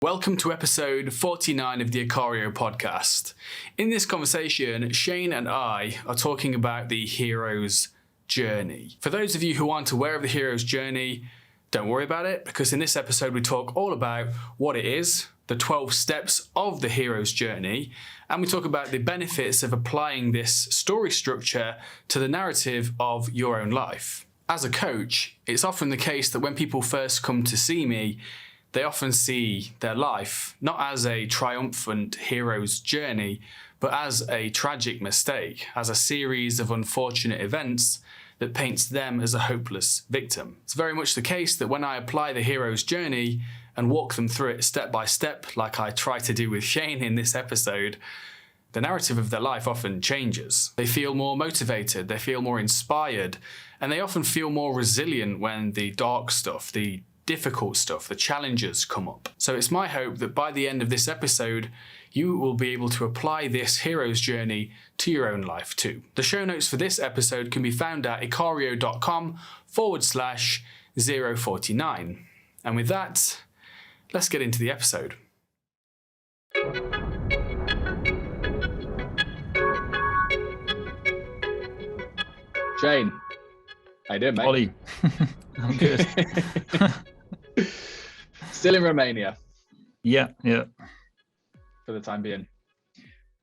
Welcome to episode 49 of the Ikario podcast. In this conversation, Shane and I are talking about the hero's journey. For those of you who aren't aware of the hero's journey, don't worry about it, because in this episode we talk all about what it is, the 12 steps of the hero's journey, and we talk about the benefits of applying this story structure to the narrative of your own life. As a coach, it's often the case that when people first come to see me, they often see their life not as a triumphant hero's journey, but as a tragic mistake, as a series of unfortunate events that paints them as a hopeless victim. It's very much the case that when I apply the hero's journey and walk them through it step by step, like I try to do with Shane in this episode, the narrative of their life often changes. They feel more motivated, they feel more inspired, and they often feel more resilient when the dark stuff, the difficult stuff, the challenges come up. So it's my hope that by the end of this episode, you will be able to apply this hero's journey to your own life too. The show notes for this episode can be found at ikario.com/049. And with that, let's get into the episode. Shane, how you doing, mate? Ollie, I'm good. Still in Romania. Yeah. For the time being.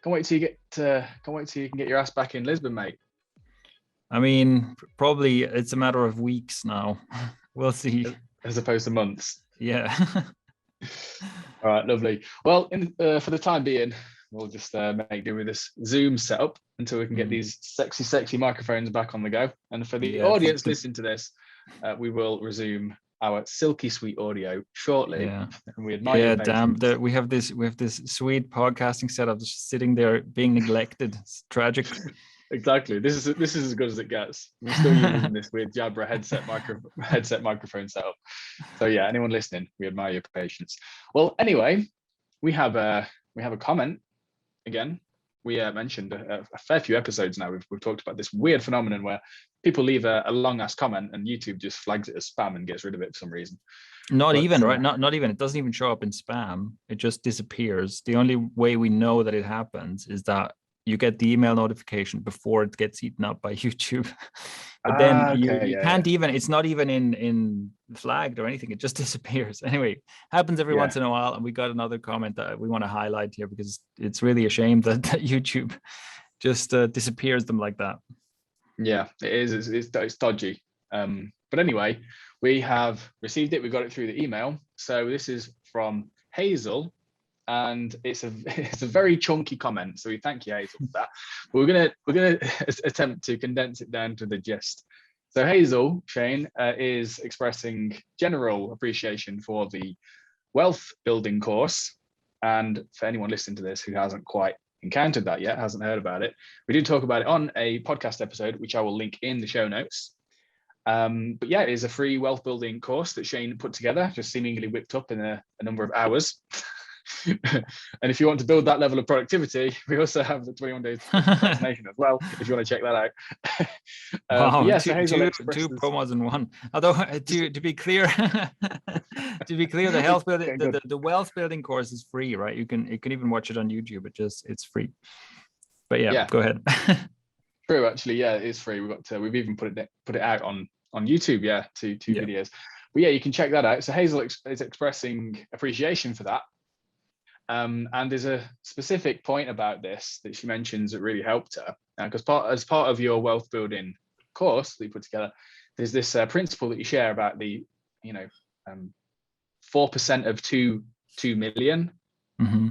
Can't wait till you can get your ass back in Lisbon, mate. I mean, probably it's a matter of weeks now. We'll see. As opposed to months. Yeah. All right, lovely. Well, for the time being, we'll just make do with this Zoom setup until we can get these sexy microphones back on the go. And for the audience listening to this, we will resume our silky sweet audio shortly. Yeah. And we admire your patience. We have this sweet podcasting setup just sitting there being neglected. It's tragic. Exactly. This is as good as it gets. We're still using this weird Jabra headset microphone setup. So yeah, anyone listening, we admire your patience. Well, anyway, we have a comment again. We mentioned a fair few episodes now. We've talked about this weird phenomenon where people leave a long ass comment and YouTube just flags it as spam and gets rid of it for some reason. Not even. Not even. It doesn't even show up in spam. It just disappears. The only way we know that it happens is that you get the email notification before it gets eaten up by YouTube. But then you can't even, it's not even in flagged or anything. It just disappears. Anyway, happens every once in a while. And we got another comment that we want to highlight here because it's really a shame that YouTube just disappears them like that. Yeah, it is. It's dodgy. But anyway, we have received it. We got it through the email. So this is from Hazel. And it's a very chunky comment, so we thank you, Hazel, for that. But we're gonna attempt to condense it down to the gist. So Hazel, Shane, is expressing general appreciation for the wealth building course, and for anyone listening to this who hasn't quite encountered that yet, hasn't heard about it, we did talk about it on a podcast episode, which I will link in the show notes. But yeah, it is a free wealth building course that Shane put together, just seemingly whipped up in a number of hours. And if you want to build that level of productivity, we also have the 21 days transformation as well, if you want to check that out. Wow, yeah, so two promos in one. Although to be clear, the wealth building course is free, right? You can even watch it on YouTube. It's free. But yeah, go ahead. True, actually, yeah, it is free. We've even put it out on YouTube, two videos. But yeah, you can check that out. So Hazel is expressing appreciation for that. And there's a specific point about this that she mentions that really helped her. Because as part of your wealth building course that you put together, there's this principle that you share about the 4% of 2 million. Mm-hmm.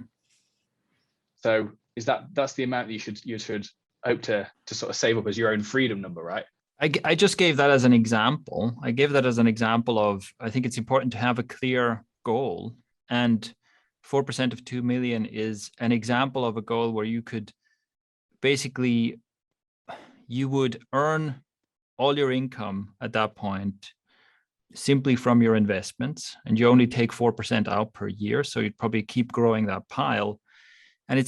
So that's the amount that you should hope to sort of save up as your own freedom number, right? I just gave that as an example. I gave that as an example of, I think it's important to have a clear goal, and 4% of 2 million is an example of a goal where you could basically, you would earn all your income at that point simply from your investments, and you only take 4% out per year. So you'd probably keep growing that pile. And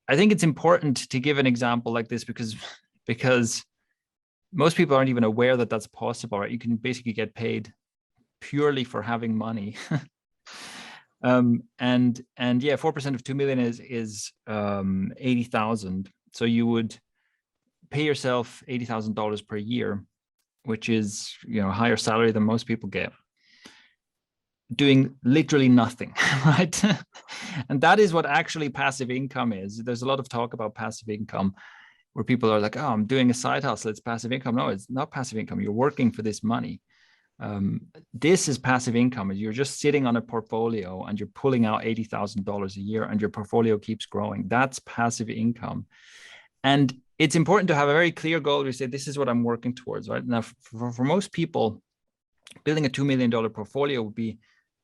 I think it's important to give an example like this because most people aren't even aware that that's possible, right? You can basically get paid purely for having money. And yeah, 4% of 2 million is 80,000. So you would pay yourself $80,000 per year, which is, you know, a higher salary than most people get, doing literally nothing, right? And that is what actually passive income is. There's a lot of talk about passive income where people are like, oh, I'm doing a side hustle, it's passive income. No, it's not passive income. You're working for this money. This is passive income. You're just sitting on a portfolio and you're pulling out $80,000 a year and your portfolio keeps growing. That's passive income. And it's important to have a very clear goal. You say, this is what I'm working towards, right? Now, for most people, building a $2 million portfolio would be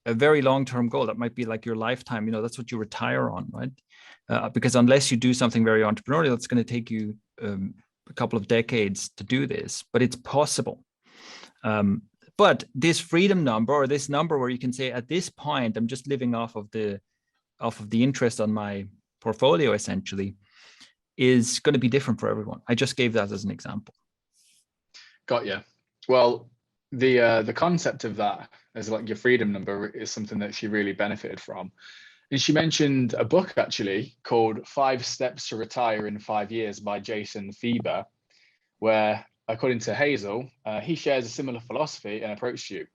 a very long-term goal. That might be like your lifetime. You know, that's what you retire on, right? Because unless you do something very entrepreneurial, it's going to take you a couple of decades to do this, but it's possible. But this freedom number, or this number where you can say, at this point, I'm just living off of the interest on my portfolio, essentially, is going to be different for everyone. I just gave that as an example. Got you. Well, the concept of that as like your freedom number is something that she really benefited from. And she mentioned a book actually called 5 Steps to Retire in 5 Years by Jason Fieber, where, according to Hazel, he shares a similar philosophy and approach to you.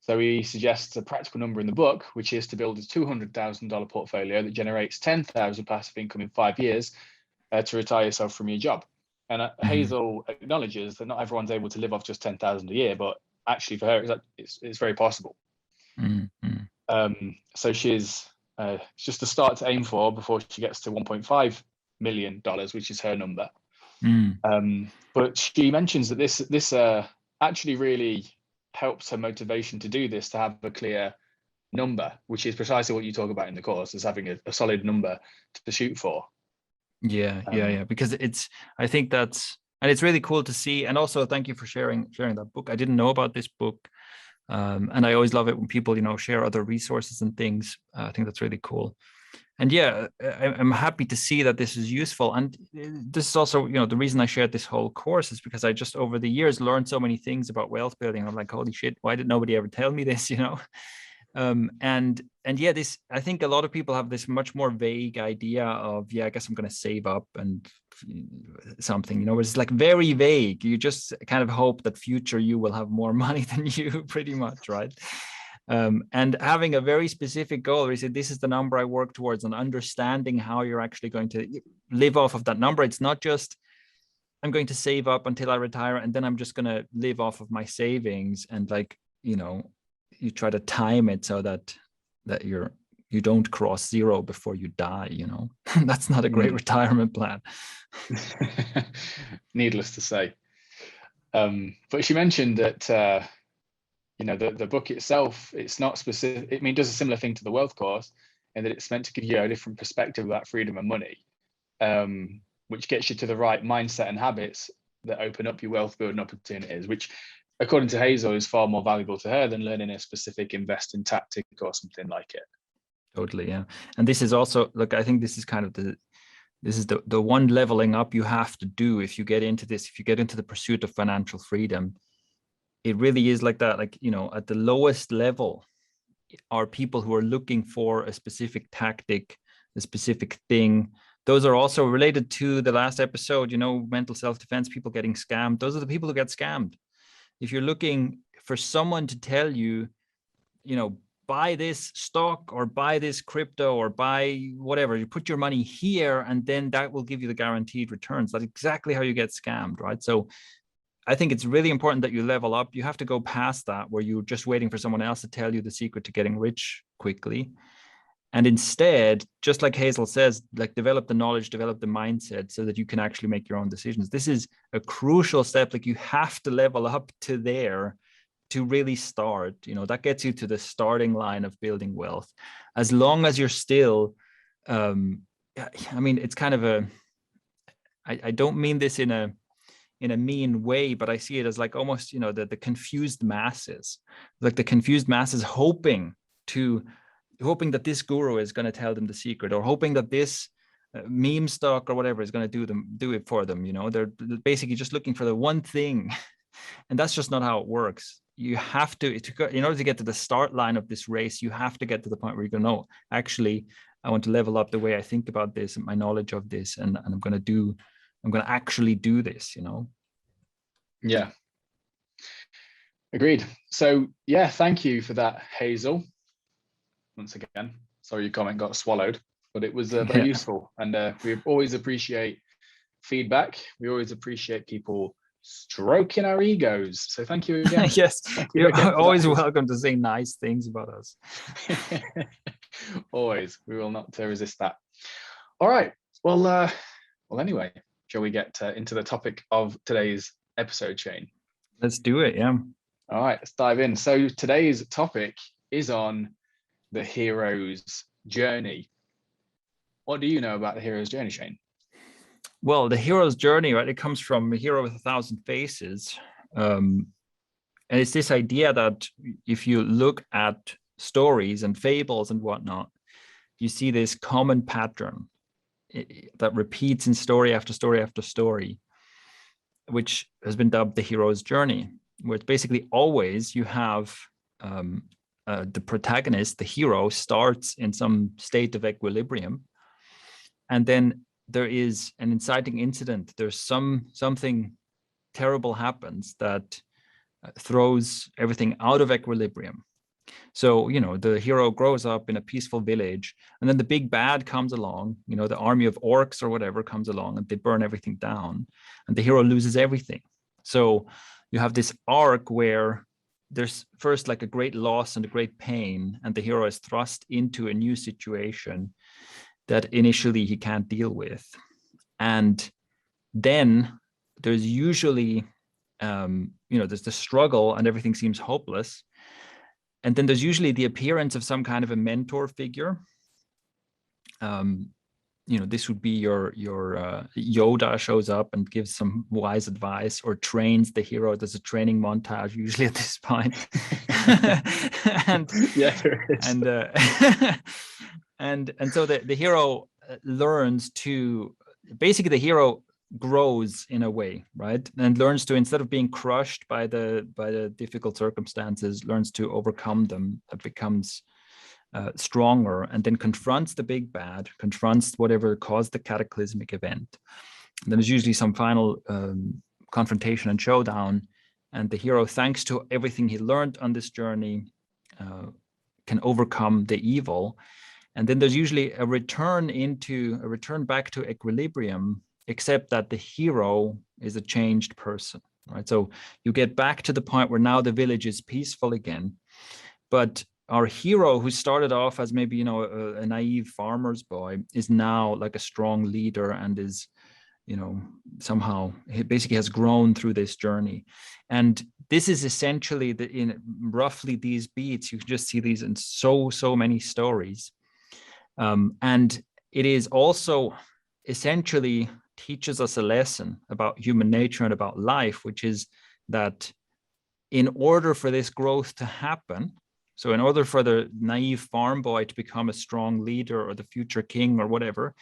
So he suggests a practical number in the book, which is to build a $200,000 portfolio that generates $10,000 passive income in 5 years to retire yourself from your job. And Hazel acknowledges that not everyone's able to live off just $10,000 a year, but actually for her, it's very possible. So she's just a start to aim for before she gets to $1.5 million, which is her number. But she mentions that this actually really helps her motivation to do this, to have a clear number, which is precisely what you talk about in the course, is having a solid number to shoot for. Yeah. Because I think that's, and it's really cool to see. And also, thank you for sharing that book. I didn't know about this book. And I always love it when people, you know, share other resources and things. I think that's really cool. And yeah, I'm happy to see that this is useful. And this is also, you know, the reason I shared this whole course is because I just over the years learned so many things about wealth building. I'm like, holy shit, why did nobody ever tell me this, you know? And yeah, this, I think a lot of people have this much more vague idea of, yeah, I guess I'm going to save up and something, you know, it's like very vague. You just kind of hope that future you will have more money than you, pretty much, right? And having a very specific goal where you say, this is the number I work towards, and understanding how you're actually going to live off of that number. It's not just, I'm going to save up until I retire and then I'm just going to live off of my savings, and like, you know, you try to time it so that you don't cross zero before you die, you know. That's not a great retirement plan. Needless to say. But she mentioned that you know, the book itself, it's not specific. I mean, it does a similar thing to the wealth course, in that it's meant to give you a different perspective about freedom and money, which gets you to the right mindset and habits that open up your wealth building opportunities, which, according to Hazel, is far more valuable to her than learning a specific investing tactic or something like it. Totally, yeah. And this is also, look, I think this is kind of the one leveling up you have to do if you get into this, if you get into the pursuit of financial freedom. It really is like that, like, you know, at the lowest level are people who are looking for a specific tactic, a specific thing. Those are also related to the last episode, you know, mental self-defense, people getting scammed. Those are the people who get scammed. If you're looking for someone to tell you, you know, buy this stock or buy this crypto or buy whatever, you put your money here and then that will give you the guaranteed returns. That's exactly how you get scammed, right? So I think it's really important that you level up. You have to go past that where you're just waiting for someone else to tell you the secret to getting rich quickly. And instead, just like Hazel says, like, develop the knowledge, develop the mindset so that you can actually make your own decisions. This is a crucial step. Like, you have to level up to there to really start. You know, that gets you to the starting line of building wealth. As long as you're still, I mean, it's kind of a, I don't mean this in a mean way, but I see it as like almost, you know, the confused masses, like the confused masses hoping that this guru is going to tell them the secret, or hoping that this meme stock or whatever is going to do it for them. You know, they're basically just looking for the one thing, and that's just not how it works. you have to go, in order to get to the start line of this race, you have to get to the point where you go, no, actually, I want to level up the way I think about this and my knowledge of this, and I'm going to actually do this, Yeah. Agreed. So yeah, thank you for that, Hazel. Once again, sorry your comment got swallowed, but it was very useful, and we always appreciate feedback. We always appreciate people stroking our egos. So thank you again. Yes, Thank you you're again always welcome to say nice things about us. Always, we will not resist that. All right. Well, anyway, shall we get into the topic of today's episode, Shane? Let's do it. Yeah. All right, let's dive in. So today's topic is on the hero's journey. What do you know about the hero's journey, Shane? Well, the hero's journey, right? It comes from A Hero with a Thousand Faces. And it's this idea that if you look at stories and fables and whatnot, you see this common pattern that repeats in story after story after story, which has been dubbed the hero's journey, where it's basically always you have the protagonist, the hero, starts in some state of equilibrium, and then there is an inciting incident. There's something terrible happens that throws everything out of equilibrium. So, the hero grows up in a peaceful village, and then the big bad comes along, the army of orcs or whatever comes along, and they burn everything down, and the hero loses everything. So you have this arc where there's first like a great loss and a great pain, and the hero is thrust into a new situation that initially he can't deal with. And then there's usually, there's the struggle and everything seems hopeless. And then there's usually the appearance of some kind of a mentor figure. This would be your Yoda shows up and gives some wise advice or trains the hero. There's a training montage usually at this point. And yeah, there is. And so the hero learns to, basically the hero grows in a way, right? And learns to, instead of being crushed by the difficult circumstances, learns to overcome them. It becomes stronger, and then confronts the big bad, confronts whatever caused the cataclysmic event. And then there's usually some final confrontation and showdown, and the hero, thanks to everything he learned on this journey, can overcome the evil. And then there's usually a return back to equilibrium, except that the hero is a changed person, right? So you get back to the point where now the village is peaceful again, but our hero, who started off as maybe, a naive farmer's boy, is now like a strong leader and is, somehow he basically has grown through this journey. And this is essentially in roughly these beats. You can just see these in so many stories. And it is also essentially teaches us a lesson about human nature and about life, which is that in order for this growth to happen, so in order for the naive farm boy to become a strong leader or the future king or whatever,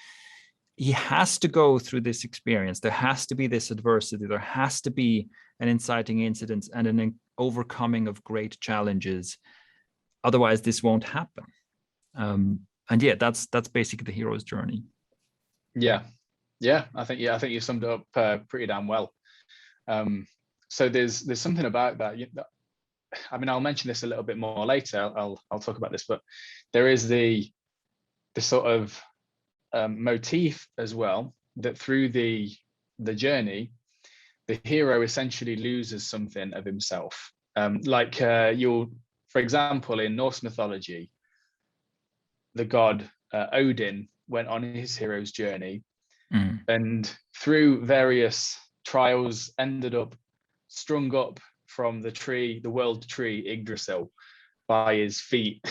he has to go through this experience. There has to be this adversity. There has to be an inciting incident and an overcoming of great challenges. Otherwise, this won't happen. And yeah, that's basically the hero's journey. Yeah, I think you summed it up pretty damn well. So there's something about that. I mean, I'll mention this a little bit more later. I'll talk about this, but there is the sort of motif as well, that through the journey, the hero essentially loses something of himself. For example, in Norse mythology, the god Odin went on his hero's journey, and through various trials ended up strung up from the world tree Yggdrasil, by his feet,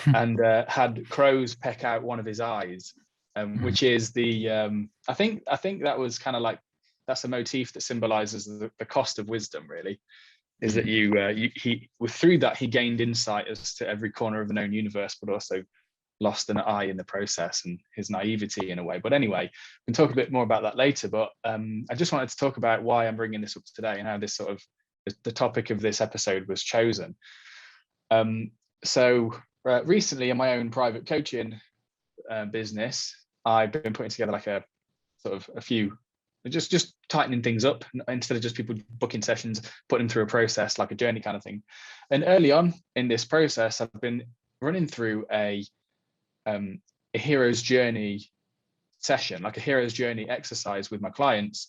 and had crows peck out one of his eyes, which is the I think that was kind of like, that's a motif that symbolizes the cost of wisdom, really, is that through that he gained insight as to every corner of the known universe, but also lost an eye in the process, and his naivety in a way. But anyway, we can talk a bit more about that later. But I just wanted to talk about why I'm bringing this up today and how this sort of the topic of this episode was chosen. So recently in my own private coaching business, I've been putting together like a sort of a few, just tightening things up instead of just people booking sessions, putting them through a process like a journey kind of thing. And early on in this process, I've been running through a hero's journey session, like a hero's journey exercise with my clients,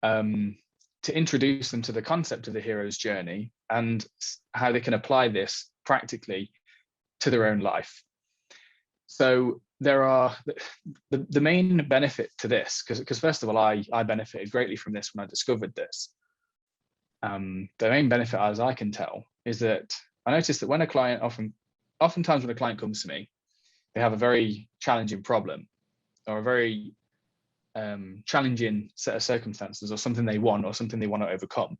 to introduce them to the concept of the hero's journey and how they can apply this practically to their own life. So there are the main benefit to this, because first of all, I benefited greatly from this when I discovered this. The main benefit, as I can tell, is that I noticed that when a client, oftentimes when a client comes to me, they have a very challenging problem or a very challenging set of circumstances or something they want to overcome.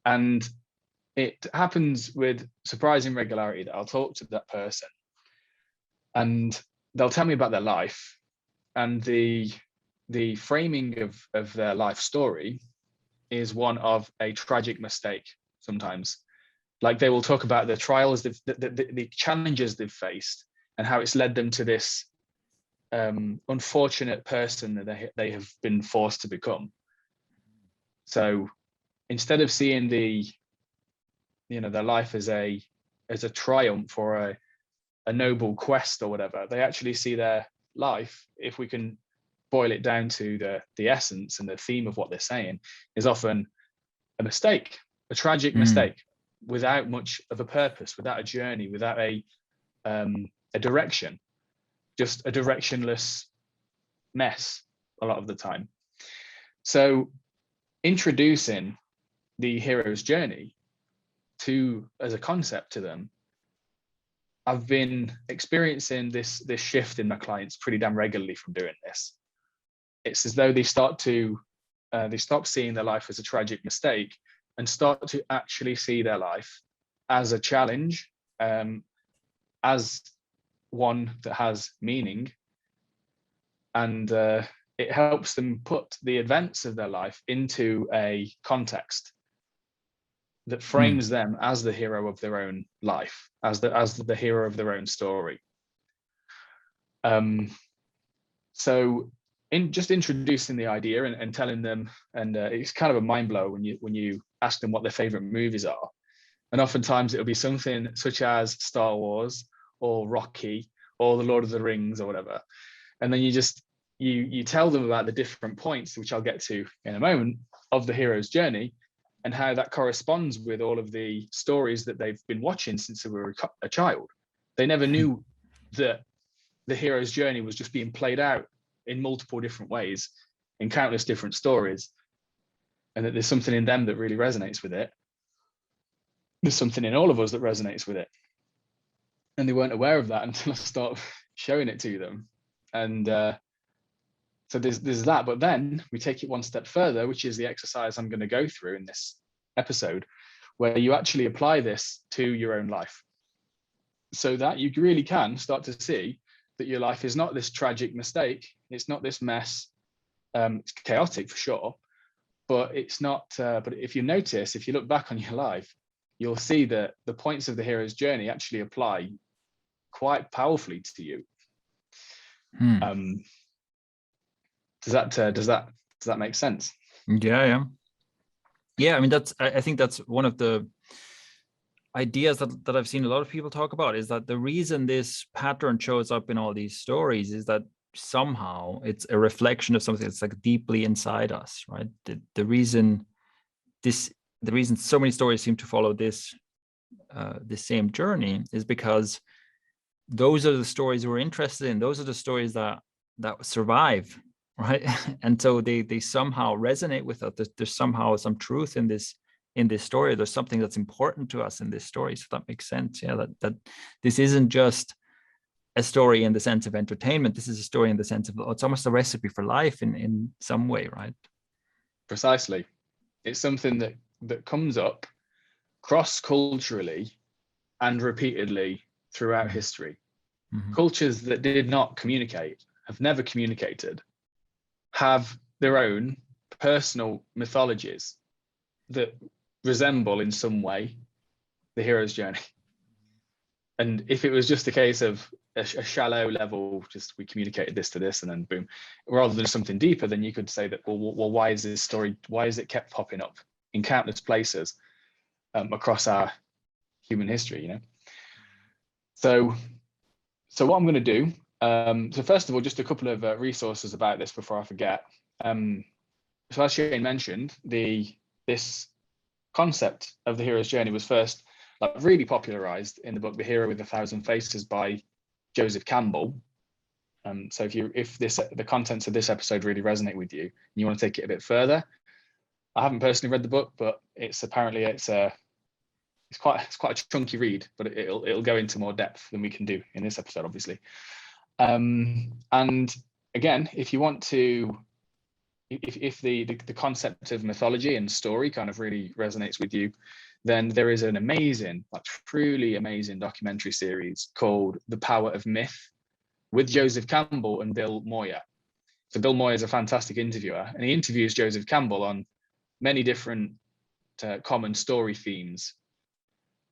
And it happens with surprising regularity that I'll talk to that person and they'll tell me about their life, and the framing of their life story is one of a tragic mistake sometimes. Like they will talk about the trials, the challenges they've faced and how it's led them to this unfortunate person that they have been forced to become. So instead of seeing their life as a triumph or a noble quest or whatever, they actually see their life, if we can boil it down to the essence and the theme of what they're saying, is often a mistake, a tragic mistake, without much of a purpose, without a journey, without a direction, just a directionless mess a lot of the time. So introducing the hero's journey as a concept to them, I've been experiencing this shift in my clients pretty damn regularly from doing this. It's as though they stop seeing their life as a tragic mistake and start to actually see their life as a challenge, as one that has meaning, and it helps them put the events of their life into a context that frames them as the hero of their own life, as the hero of their own story. So in just introducing the idea and telling them, and it's kind of a mind blow when you ask them what their favorite movies are, and oftentimes it'll be something such as Star Wars or Rocky or the Lord of the Rings or whatever, and then you tell them about the different points, which I'll get to in a moment, of the hero's journey, and how that corresponds with all of the stories that they've been watching since they were a child. They never knew that the hero's journey was just being played out in multiple different ways, in countless different stories, and that there's something in them that really resonates with it. There's something in all of us that resonates with it. And they weren't aware of that until I start showing it to them. And so there's that, but then we take it one step further, which is the exercise I'm going to go through in this episode, where you actually apply this to your own life, so that you really can start to see that your life is not this tragic mistake, it's not this mess. It's chaotic for sure, but it's not. But if you look back on your life, you'll see that the points of the hero's journey actually apply quite powerfully to you. Does that make sense? Yeah. I mean, I think that's one of the ideas that I've seen a lot of people talk about, is that the reason this pattern shows up in all these stories is that somehow it's a reflection of something that's like deeply inside us, right? The reason so many stories seem to follow this same journey is because those are the stories we're interested in. Those are the stories that survive, right? And so they somehow resonate with us. There's somehow some truth in this story. There's something that's important to us in this story. So that makes sense. Yeah, that this isn't just a story in the sense of entertainment. This is a story in the sense of, it's almost a recipe for life in some way, right? Precisely. It's something that comes up cross-culturally and repeatedly throughout history. Cultures that did not communicate, have never communicated, have their own personal mythologies that resemble in some way the hero's journey. And if it was just a case of a shallow level, just we communicated this to this and then boom, rather than something deeper, then you could say that, well, why is this story, why is it kept popping up in countless places across our human history, you know? So what I'm going to do, so first of all, just a couple of resources about this before I forget. So as Shane mentioned, this concept of the hero's journey was first really popularized in the book The Hero with a Thousand Faces by Joseph Campbell. So if the contents of this episode really resonate with you and you want to take it a bit further, I haven't personally read the book, but it's quite a chunky read, but it'll go into more depth than we can do in this episode, obviously. And again, if you want to, if the concept of mythology and story kind of really resonates with you, then there is an amazing, truly amazing documentary series called The Power of Myth with Joseph Campbell and Bill Moyer. So Bill Moyer is a fantastic interviewer, and he interviews Joseph Campbell on many different common story themes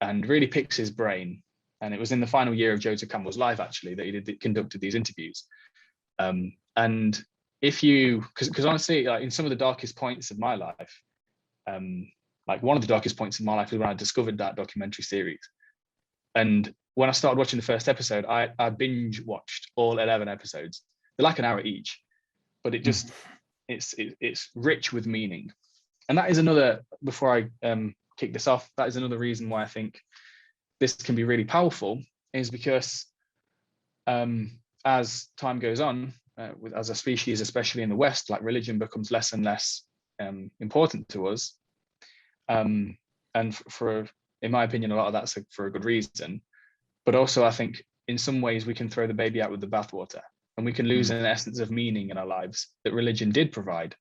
and really picks his brain. And it was in the final year of Joseph Campbell's life, actually, that he conducted these interviews. And if you, because honestly, in some of the darkest points of my life, one of the darkest points in my life was when I discovered that documentary series. And when I started watching the first episode, I binge watched all 11 episodes. They're like an hour each, but it just, it's rich with meaning. And that is another, before I kick this off, that is another reason why I think this can be really powerful, is because as time goes on, as a species, especially in the West, religion becomes less and less important to us. And in my opinion, a lot of that's for a good reason. But also, I think in some ways we can throw the baby out with the bathwater, and we can lose an essence of meaning in our lives that religion did provide.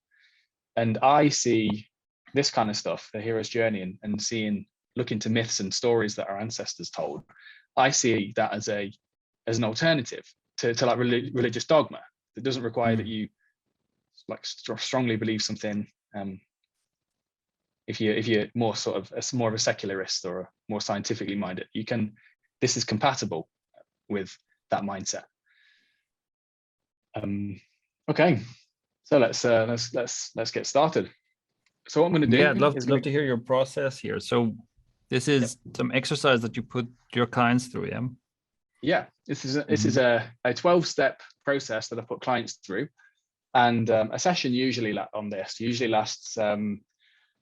And I see this kind of stuff, the hero's journey, and looking to myths and stories that our ancestors told, I see that as an alternative to religious dogma that doesn't require that you strongly believe something. If you're more of a secularist or more scientifically minded, this is compatible with that mindset. Okay, so let's get started. So what I'm going to do? Yeah, I'd love to hear your process here. So this is some exercise that you put your clients through, yeah? Yeah, this is a 12-step process that I put clients through, and a session usually lasts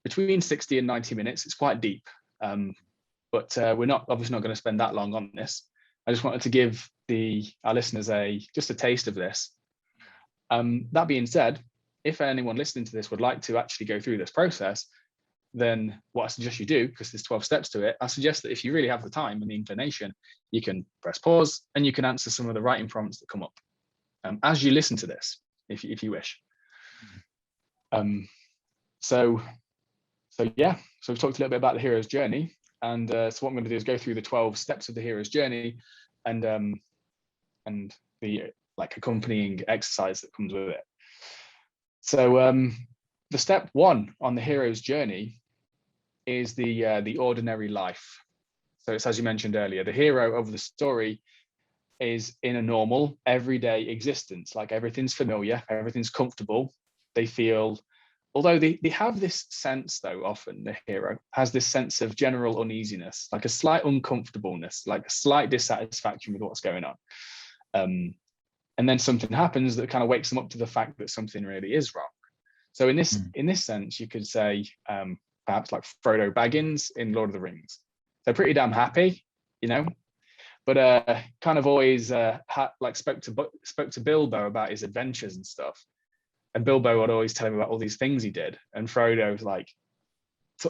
between 60 and 90 minutes. It's quite deep, but we're obviously not going to spend that long on this. I just wanted to give our listeners just a taste of this. That being said, if anyone listening to this would like to actually go through this process, then what I suggest you do, because there's 12 steps to it, I suggest that if you really have the time and the inclination, you can press pause and you can answer some of the writing prompts that come up as you listen to this, if you wish. So we've talked a little bit about the hero's journey, and so what I'm going to do is go through the 12 steps of the hero's journey and the accompanying exercise that comes with it. So the step 1 on the hero's journey is the ordinary life. So it's, as you mentioned earlier, the hero of the story is in a normal, everyday existence. Everything's familiar, everything's comfortable. They feel, although they have this sense, though, often the hero has this sense of general uneasiness, a slight uncomfortableness, a slight dissatisfaction with what's going on. And then something happens that kind of wakes them up to the fact that something really is wrong. So in this sense, you could say perhaps like Frodo Baggins in Lord of the Rings. They're pretty damn happy, but kind of always spoke to Bilbo about his adventures and stuff. And Bilbo would always tell him about all these things he did. And Frodo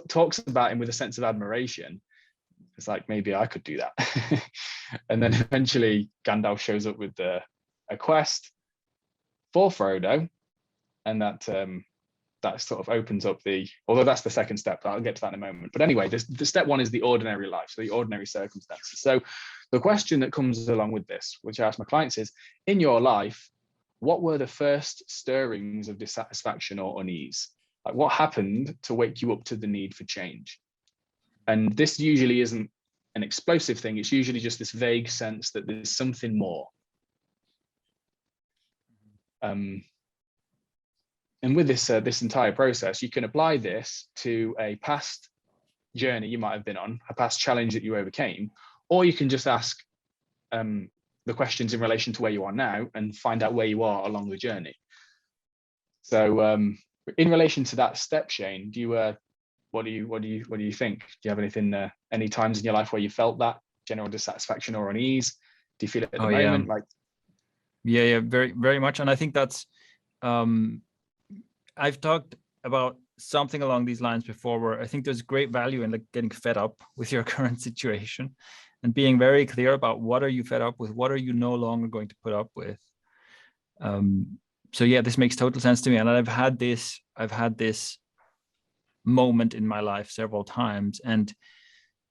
talks about him with a sense of admiration. It's maybe I could do that. And then eventually Gandalf shows up with a quest for Frodo, and that sort of opens up although that's the second step, I'll get to that in a moment. But anyway, the step 1 is the ordinary life, so the ordinary circumstances. So the question that comes along with this, which I ask my clients, is, in your life, what were the first stirrings of dissatisfaction or unease? What happened to wake you up to the need for change? And this usually isn't an explosive thing. It's usually just this vague sense that there's something more. And with this entire process, you can apply this to a past journey you might have been on, a past challenge that you overcame, or you can just ask the questions in relation to where you are now and find out where you are along the journey. So in relation to that step, Shane, do you what do you think? Do you have anything, any times in your life where you felt that general dissatisfaction or unease? Do you feel it at the moment? Like, yeah, very, very much. And I think that's, I've talked about something along these lines before, where I think there's great value in like getting fed up with your current situation and being very clear about what are you fed up with, what are you no longer going to put up with. So yeah, this makes total sense to me. And I've had this moment in my life several times. And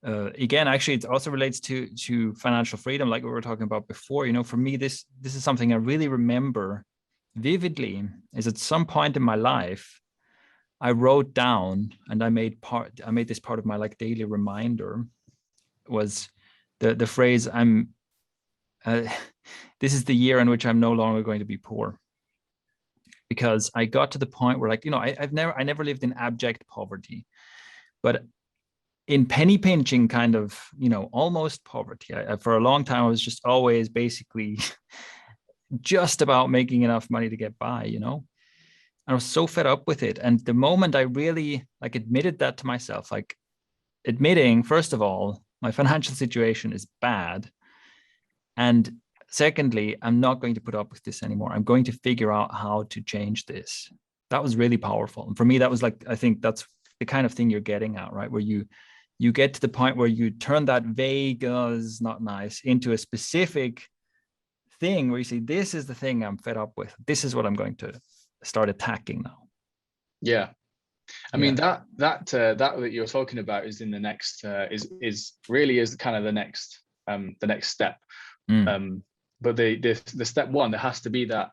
again, actually, it also relates to financial freedom, like we were talking about before. You know, for me, this is something I really remember vividly. Is at some point in my life, I wrote down, and I made this part of my like daily reminder, was the phrase, this is the year in which I'm no longer going to be poor. Because I got to the point where, like, you know, I never lived in abject poverty, but in penny pinching kind of, you know, almost poverty. For a long time, I was just always basically just about making enough money to get by, you know. I was so fed up with it. And the moment I really like admitted that to myself, like admitting, first of all, my financial situation is bad. And secondly, I'm not going to put up with this anymore. I'm going to figure out how to change this. That was really powerful. And for me, that was like, I think that's the kind of thing you're getting at, right? Where you get to the point where you turn that vague, is not nice, into a specific thing where you say, this is the thing I'm fed up with. This is what I'm going to start attacking now. Yeah. I mean, that you're talking about is in the next, is really kind of the next step. But the step one, there has to be that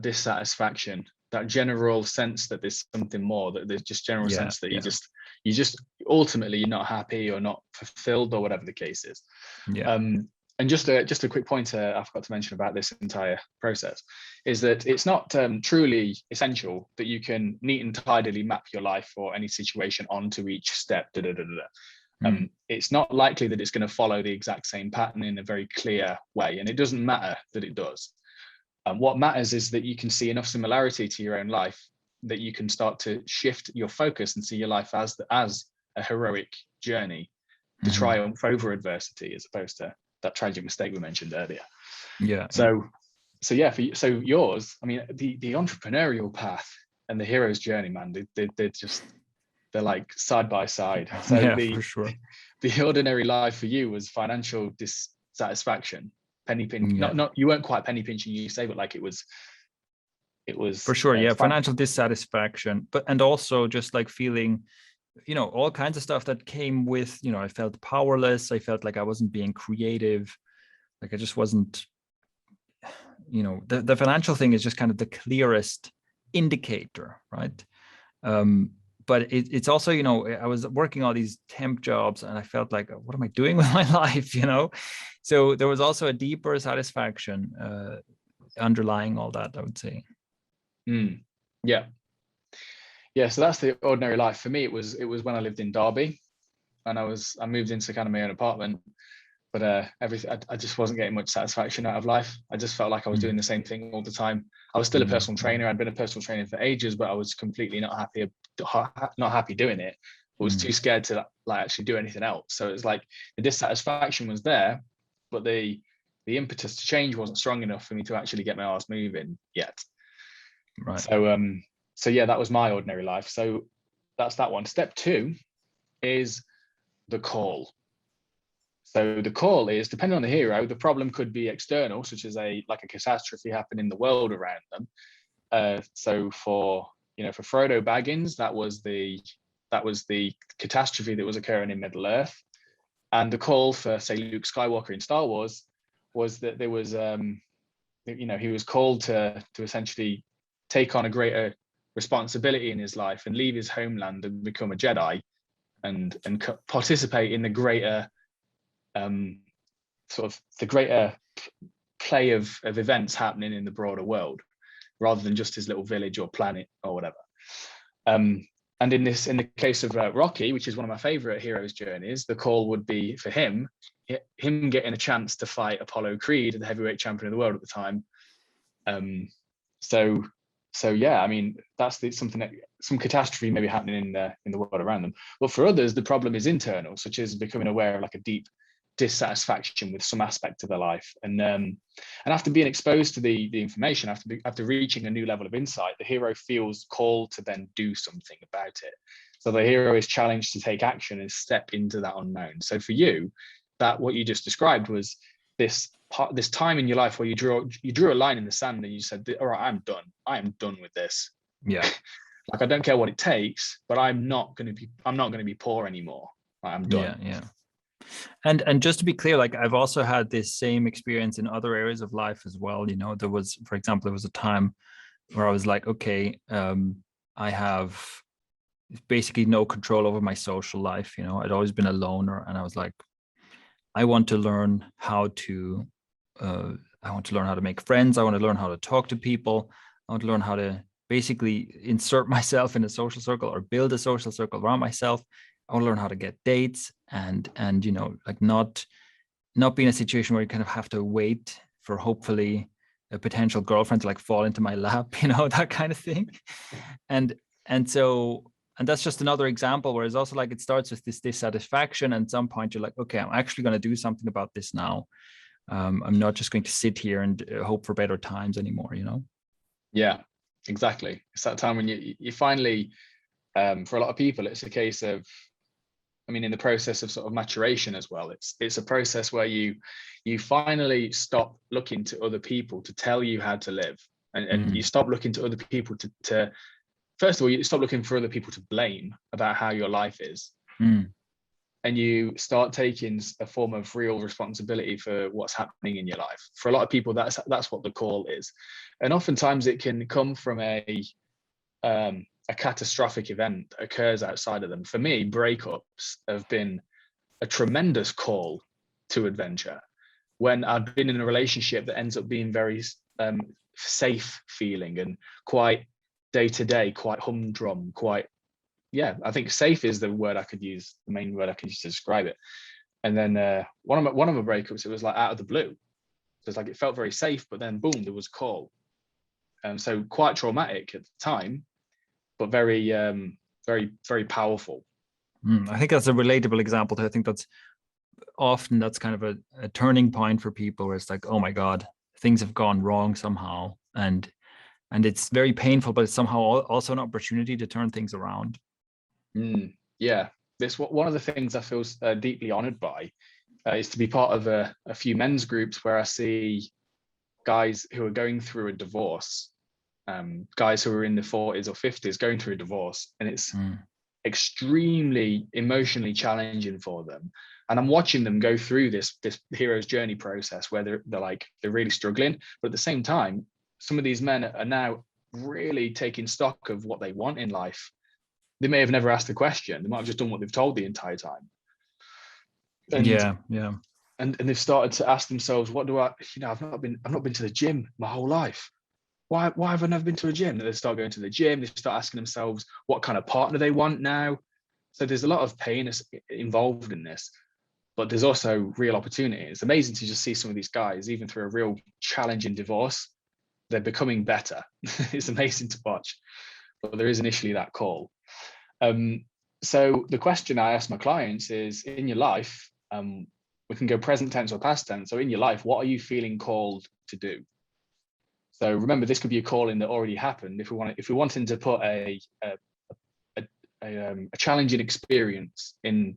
dissatisfaction, that general sense that there's something more, that there's just general sense that you just ultimately you're not happy or not fulfilled or whatever the case is. And just a quick point I forgot to mention about this entire process is that it's not truly essential that you can neat and tidily map your life or any situation onto each step. It's not likely that it's going to follow the exact same pattern in a very clear way, and it doesn't matter that it does. What matters is that you can see enough similarity to your own life that you can start to shift your focus and see your life as a heroic journey to triumph over adversity, as opposed to that tragic mistake we mentioned earlier. So yours, I mean, the entrepreneurial path and the hero's journey, man, they're like side by side. So for sure. The ordinary life for you was financial dissatisfaction, penny pinch. Not you weren't quite penny pinching, you say, but like it was for sure. Financial dissatisfaction, and also just like feeling, you know, all kinds of stuff that came with, you know, I felt powerless. I felt like I wasn't being creative. Like I just wasn't, you know, the financial thing is just kind of the clearest indicator, right? But it's also, you know, I was working all these temp jobs and I felt like, what am I doing with my life, you know? So there was also a deeper satisfaction underlying all that, I would say. Yeah, so that's the ordinary life. For me, it was when I lived in Derby, and I moved into kind of my own apartment, but I just wasn't getting much satisfaction out of life. I just felt like I was doing the same thing all the time. I was still a personal trainer. I'd been a personal trainer for ages, but I was completely not happy doing it. I was too scared to like actually do anything else. So it's like the dissatisfaction was there, but the impetus to change wasn't strong enough for me to actually get my arse moving yet. Right. So yeah, that was my ordinary life. So that's that one. Step two is the call. So the call is, depending on the hero, the problem could be external, such as a catastrophe happening in the world around them. So for Frodo Baggins, that was the catastrophe that was occurring in Middle Earth. And the call for, say, Luke Skywalker in Star Wars was that there was, he was called to essentially take on a greater responsibility in his life and leave his homeland and become a Jedi, and participate in the greater sort of the greater play of events happening in the broader world, rather than just his little village or planet or whatever. And in the case of Rocky, which is one of my favorite heroes' journeys, the call would be for him getting a chance to fight Apollo Creed, the heavyweight champion of the world at the time. So yeah, I mean, that's something that some catastrophe may be happening in the world around them. But for others, the problem is internal, such as becoming aware of like a deep dissatisfaction with some aspect of their life, and after being exposed to the information, after reaching a new level of insight, the hero feels called to then do something about it. So the hero is challenged to take action and step into that unknown. So for you, that what you just described was this time in your life where you drew a line in the sand and you said, all right, I am done with this. Yeah. Like, I don't care what it takes, but I'm not going to be poor anymore. I'm done. Yeah. And just to be clear, like, I've also had this same experience in other areas of life as well. You know, for example, there was a time where I was like, okay, I have basically no control over my social life. You know, I'd always been a loner, and I was like, I want to learn how to make friends. I want to learn how to talk to people. I want to learn how to basically insert myself in a social circle or build a social circle around myself. I want to learn how to get dates and you know, like not be in a situation where you kind of have to wait for hopefully a potential girlfriend to like fall into my lap, you know, that kind of thing. And that's just another example where it's also like it starts with this dissatisfaction, and at some point you're like, okay, I'm actually going to do something about this now. I'm not just going to sit here and hope for better times anymore, you know? Yeah, exactly. It's that time when you finally, for a lot of people, it's a case of, I mean, in the process of sort of maturation as well, it's a process where you finally stop looking to other people to tell you how to live, and you stop looking to other people to first of all, you stop looking for other people to blame about how your life is. And you start taking a form of real responsibility for what's happening in your life. For a lot of people, that's what the call is. And oftentimes it can come from a catastrophic event that occurs outside of them. For me, breakups have been a tremendous call to adventure. When I've been in a relationship that ends up being very safe feeling and quite day-to-day, quite humdrum, quite, yeah, I think safe is the word I could use, the main word I could use to describe it. And then one of my breakups, it was like out of the blue. So it's like it felt very safe, but then boom, there was a call. So quite traumatic at the time, but very, very, very powerful. I think that's a relatable example. I think that's kind of a turning point for people where it's like, oh my God, things have gone wrong somehow. And it's very painful, but it's somehow also an opportunity to turn things around. Yeah, this one of the things I feel deeply honored by is to be part of a few men's groups where I see guys who are going through a divorce, guys who are in the 40s or 50s going through a divorce, and it's extremely emotionally challenging for them. And I'm watching them go through this hero's journey process where they're really struggling, but at the same time, some of these men are now really taking stock of what they want in life. They may have never asked the question. They might have just done what they've told the entire time. And, yeah. And they've started to ask themselves, what do I, you know, I've not been to the gym my whole life. Why have I never been to a gym? And they start going to the gym. They start asking themselves what kind of partner they want now. So there's a lot of pain involved in this, but there's also real opportunity. It's amazing to just see some of these guys, even through a real challenging divorce, they're becoming better. It's amazing to watch, but there is initially that call. So the question I ask my clients is, in your life, we can go present tense or past tense. So in your life, what are you feeling called to do? So remember, this could be a calling that already happened. If we wanted to put a challenging experience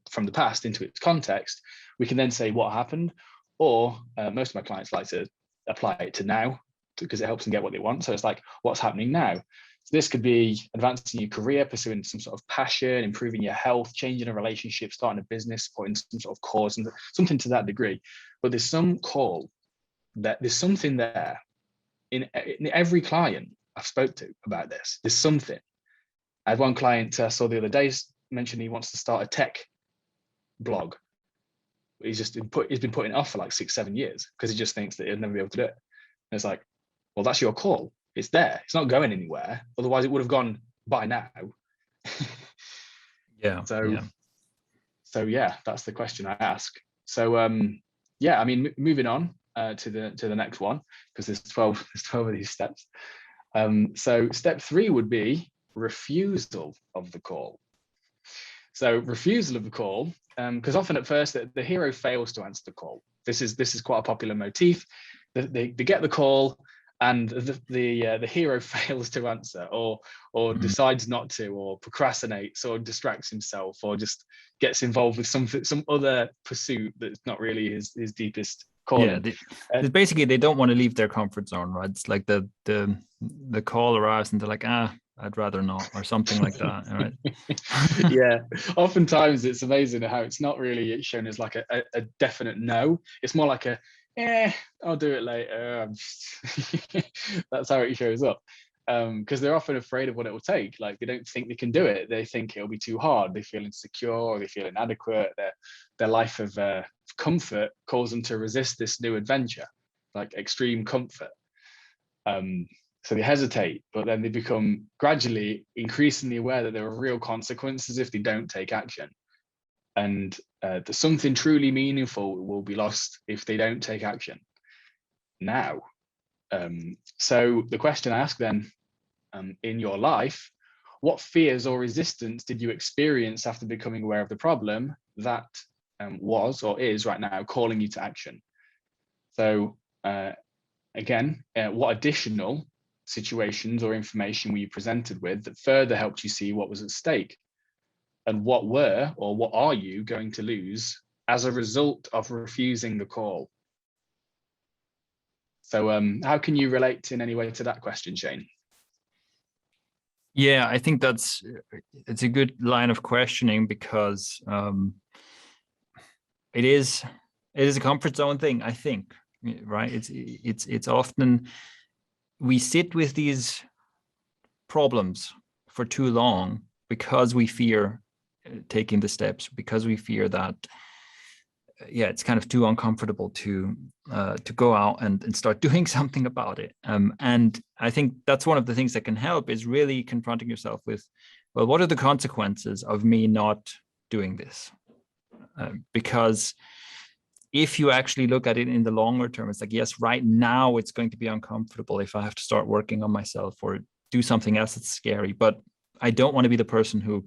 from the past into its context, we can then say what happened, or most of my clients like to apply it to now because it helps them get what they want. So it's like, what's happening now? So this could be advancing your career, pursuing some sort of passion, improving your health, changing a relationship, starting a business, supporting some sort of cause, and something to that degree. But there's some call that there's something there in every client I've spoke to about this. There's something. I had one client I saw the other day mentioned he wants to start a tech blog. He's been putting it off for like 6-7 years because he just thinks that he'll never be able to do it. And it's like, well, that's your call. It's there. It's not going anywhere. Otherwise, it would have gone by now. Yeah. So yeah, that's the question I ask. So yeah, I mean, moving on to the next one, because there's 12 of these steps. So step 3 would be refusal of the call. So refusal of the call, because often at first the hero fails to answer the call. This is quite a popular motif. They get the call, and the hero fails to answer, or decides not to, or procrastinates, or distracts himself, or just gets involved with some other pursuit that's not really his deepest calling. Yeah, basically they don't want to leave their comfort zone, right? It's like the call arrives and they're like, I'd rather not, or something like that, right? Yeah, oftentimes it's amazing how it's not really shown as like a definite no. It's more like I'll do it later. That's how it shows up, because they're often afraid of what it will take. Like, they don't think they can do it. They think it'll be too hard. They feel insecure, or they feel inadequate. Their life of comfort calls them to resist this new adventure, like extreme comfort. So they hesitate, but then they become gradually increasingly aware that there are real consequences if they don't take action. And that something truly meaningful will be lost if they don't take action now. So the question I ask then, in your life, what fears or resistance did you experience after becoming aware of the problem that was or is right now calling you to action? So again, what additional situations or information were you presented with that further helped you see what was at stake? And what were, or what are you going to lose as a result of refusing the call? So how can you relate in any way to that question, Shane? Yeah, I think it's a good line of questioning, because it is a comfort zone thing, I think, right? It's often we sit with these problems for too long because we fear taking the steps, because we fear that it's kind of too uncomfortable to go out and start doing something about it. And I think that's one of the things that can help, is really confronting yourself with, well, what are the consequences of me not doing this? Because if you actually look at it in the longer term, it's like, yes, right now it's going to be uncomfortable if I have to start working on myself or do something else that's scary. But I don't want to be the person who,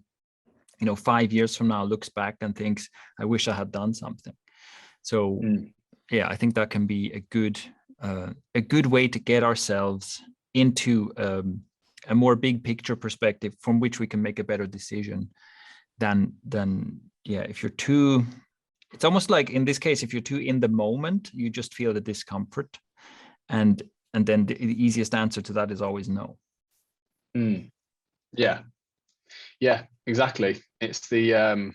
5 years from now looks back and thinks, I wish I had done something. So yeah, I think that can be a good way to get ourselves into a more big picture perspective from which we can make a better decision than if you're too, it's almost like in this case, if you're too in the moment, you just feel the discomfort, and then the easiest answer to that is always no. Yeah, exactly. It's the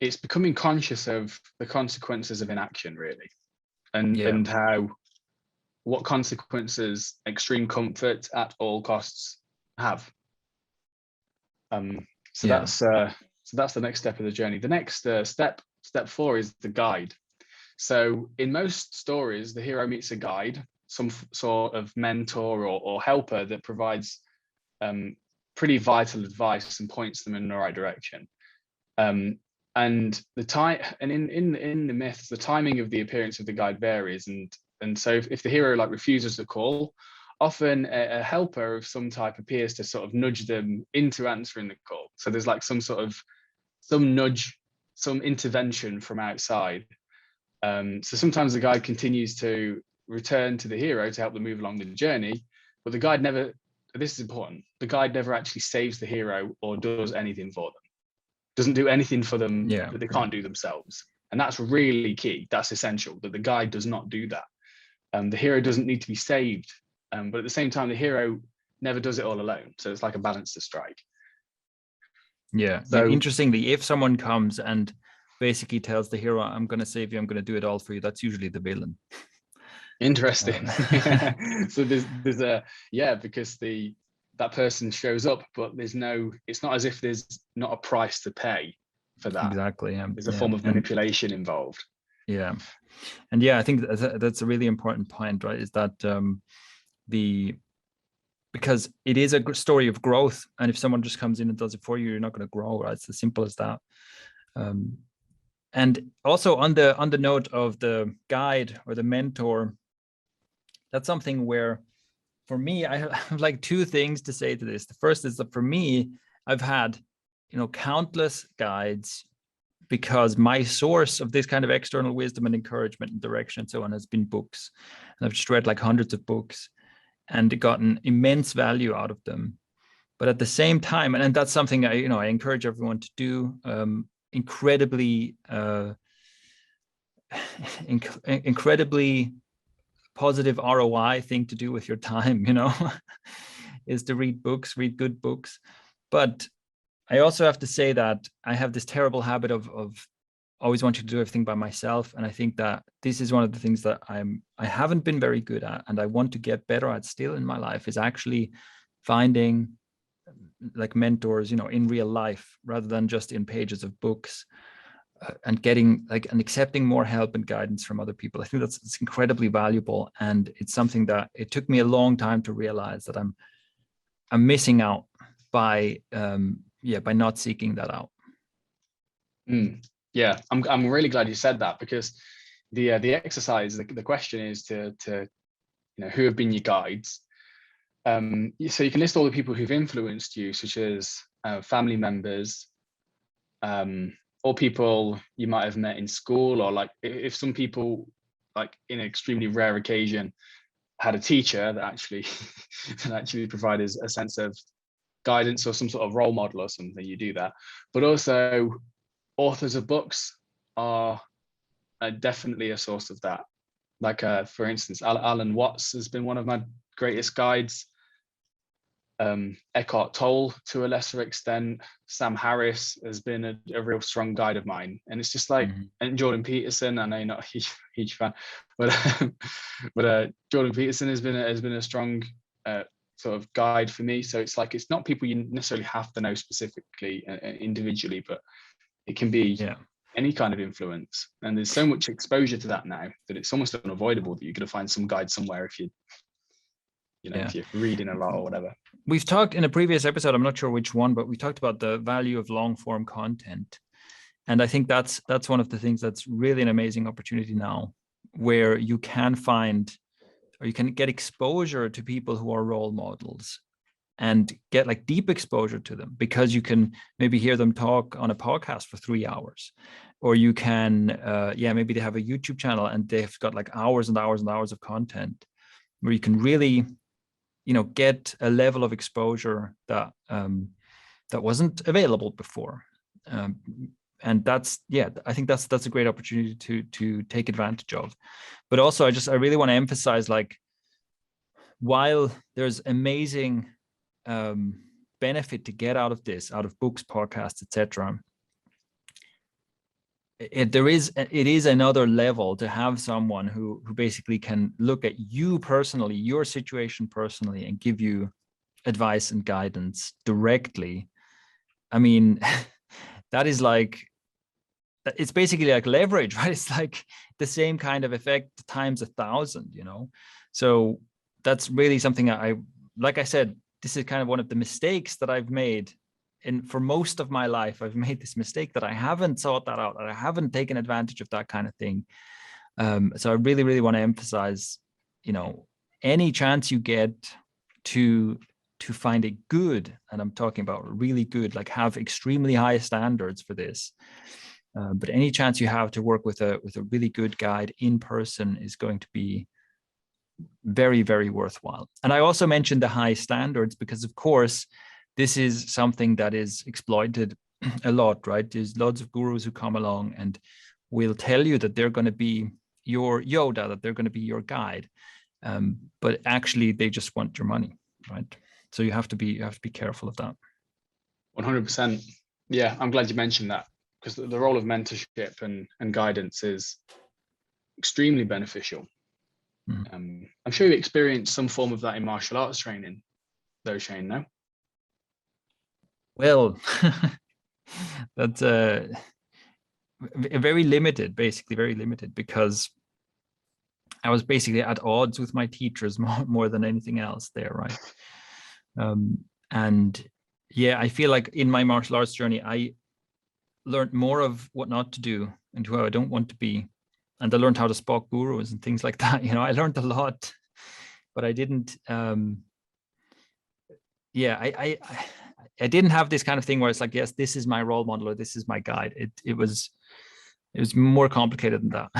it's becoming conscious of the consequences of inaction, really, and what consequences extreme comfort at all costs have. So that's the next step of the journey. The next step 4 is the guide. So in most stories, the hero meets a guide, some sort of mentor or helper that provides pretty vital advice and points them in the right direction. And in the myths, the timing of the appearance of the guide varies, and so if the hero refuses the call, often a helper of some type appears to sort of nudge them into answering the call. So there's some nudge, some intervention from outside. So sometimes the guide continues to return to the hero to help them move along the journey, but the guide never, this is important, the guide never actually saves the hero or does anything for them. Doesn't do anything for them that they can't do themselves. And that's really key. That's essential, that the guide does not do that. The hero doesn't need to be saved, but at the same time, the hero never does it all alone. So it's like a balance to strike. Yeah. So interestingly, if someone comes and basically tells the hero, I'm going to save you, I'm going to do it all for you, that's usually the villain. Interesting. So there's because that person shows up, but it's not as if there's not a price to pay for that. Exactly. There's a form of manipulation involved. Yeah. And yeah, I think that's a really important point, right? Is that because it is a story of growth, and if someone just comes in and does it for you, you're not going to grow, right? It's as simple as that. And also on the note of the guide or the mentor, that's something where, for me, I have like two things to say to this. The first is that for me, I've had, countless guides, because my source of this kind of external wisdom and encouragement and direction and so on has been books. And I've just read like hundreds of books and gotten immense value out of them. But at the same time, and that's something I encourage everyone to do, incredibly positive ROI thing to do with your time, is to read good books. But I also have to say that I have this terrible habit of always wanting to do everything by myself. And I think that this is one of the things that I haven't been very good at, and I want to get better at still in my life, is actually finding like mentors, in real life, rather than just in pages of books, and getting and accepting more help and guidance from other people. I think it's incredibly valuable. And it's something that it took me a long time to realize that I'm missing out by not seeking that out. Yeah, I'm really glad you said that, because the exercise, the question is to who have been your guides. So you can list all the people who've influenced you, such as family members, or people you might have met in school, or like if some people, like in an extremely rare occasion, had a teacher that actually provided a sense of guidance or some sort of role model or something, you do that. But also authors of books are definitely a source of that. Like for instance, Alan Watts has been one of my greatest guides. Eckhart Tolle to a lesser extent. Sam Harris has been a real strong guide of mine. And it's just like, and Jordan Peterson, I know you're not a huge fan, but Jordan Peterson has been a strong sort of guide for me. So it's like, it's not people you necessarily have to know specifically individually, but it can be any kind of influence. And there's so much exposure to that now that it's almost unavoidable that you're going to find some guide somewhere if if you're reading a lot or whatever. We've talked in a previous episode, I'm not sure which one, but we talked about the value of long form content. And I think that's one of the things that's really an amazing opportunity now, where you can find, or you can get exposure to people who are role models and get like deep exposure to them, because you can maybe hear them talk on a podcast for 3 hours, or you can, maybe they have a YouTube channel and they've got like hours and hours and hours of content where you can really, get a level of exposure that wasn't available before. And I think that's a great opportunity to take advantage of. But also I really want to emphasize, like, while there's amazing benefit to get out of books, podcasts, etc., it is another level to have someone who basically can look at you personally, your situation personally, and give you advice and guidance directly. I mean, that is like, it's basically like leverage, right? It's like the same kind of effect times 1,000, So that's really something like I said, this is kind of one of the mistakes that I've made. And for most of my life, I've made this mistake that I haven't sought that out, that I haven't taken advantage of that kind of thing. So I really, really want to emphasize, any chance you get to find it good, and I'm talking about really good, like have extremely high standards for this. But any chance you have to work with a really good guide in person is going to be very, very worthwhile. And I also mentioned the high standards because, of course, this is something that is exploited a lot, right? There's lots of gurus who come along and will tell you that they're going to be your Yoda, that they're going to be your guide, but actually they just want your money, right? So you have to be careful of that. 100%. Yeah, I'm glad you mentioned that, because the role of mentorship and guidance is extremely beneficial. I'm sure you experienced some form of that in martial arts training. though, Shane, no? Well, that's very limited, basically very limited, because I was basically at odds with my teachers more than anything else there, right? And yeah, I feel like in my martial arts journey, I learned more of what not to do and who I don't want to be. And I learned how to spot gurus and things like that. You know, I learned a lot, but I didn't, yeah, I didn't have this kind of thing where it's like, yes, this is my role model or this is my guide. It was more complicated than that.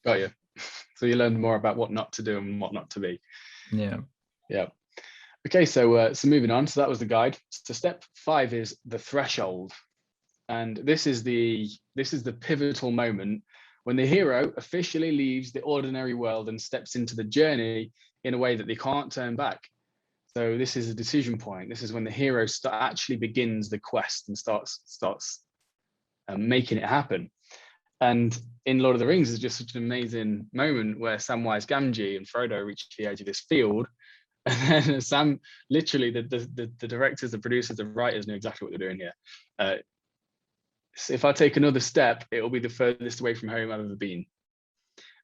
Got you. So you learned more about what not to do and what not to be. Yeah. Yeah. Okay, so moving on. So that was the guide. So step 5 is the threshold. And this is the pivotal moment when the hero officially leaves the ordinary world and steps into the journey in a way that they can't turn back. So this is a decision point. This is when the hero actually begins the quest and starts making it happen. And in Lord of the Rings is just such an amazing moment where Samwise Gamgee and Frodo reach the edge of this field, and then Sam, literally the directors, the producers, the writers know exactly what they're doing here. So if I take another step, it will be the furthest away from home I've ever been.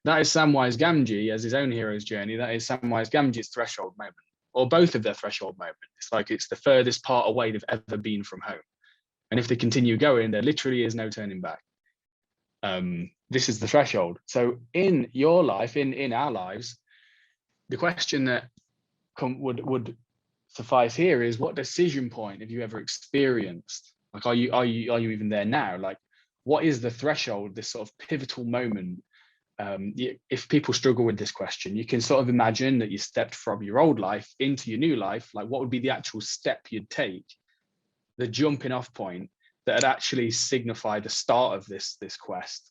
That is Samwise Gamgee as his own hero's journey. That is Samwise Gamgee's threshold moment, or both of their threshold moments. It's like it's the furthest part away they've ever been from home. And if they continue going, there literally is no turning back. This is the threshold. So in your life, in our lives, the question that would suffice here is, what decision point have you ever experienced? Like, are you even there now? Like, what is the threshold, this sort of pivotal moment? If people struggle with this question, you can sort of imagine that you stepped from your old life into your new life. Like, what would be the actual step you'd take, the jumping off point that would actually signify the start of this quest?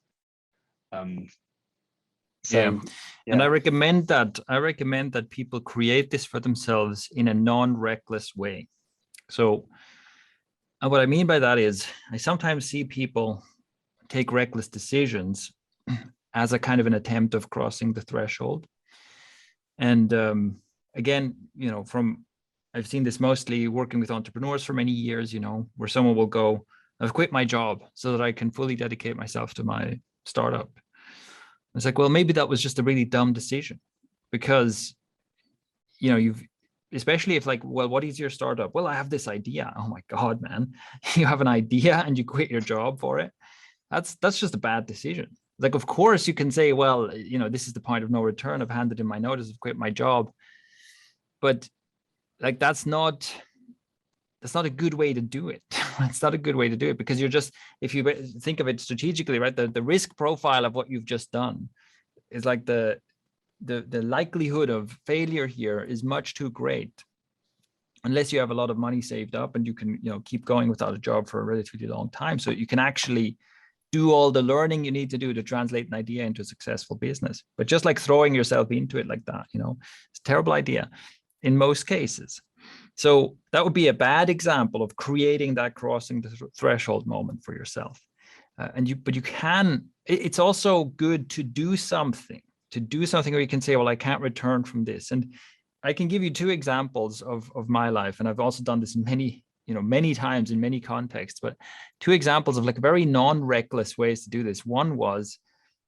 Yeah. And I recommend that people create this for themselves in a non-reckless way. So, and what I mean by that is, I sometimes see people take reckless decisions as a kind of an attempt of crossing the threshold. And again, you know, I've seen this mostly working with entrepreneurs for many years, you know, where someone will go, I've quit my job so that I can fully dedicate myself to my startup. It's like, well, maybe that was just a really dumb decision, because, you know, especially if like, well, what is your startup? Well, I have this idea. Oh my God, man, you have an idea and you quit your job for it. That's just a bad decision. Like, of course you can say, well, you know, this is the point of no return. I've handed in my notice, I've quit my job. But like, that's not a good way to do it. It's not a good way to do it, because you're just, if you think of it strategically, right, the risk profile of what you've just done is like the likelihood of failure here is much too great, unless you have a lot of money saved up and you can, you know, keep going without a job for a relatively long time, so you can actually do all the learning you need to do to translate an idea into a successful business. But just like throwing yourself into it like that, you know, it's a terrible idea in most cases. So that would be a bad example of creating that crossing the threshold moment for yourself. But you can, it's also good to do something where you can say, well, I can't return from this. And I can give you 2 examples of my life. And I've also done this in many times in many contexts, but 2 examples of like very non-reckless ways to do this. One was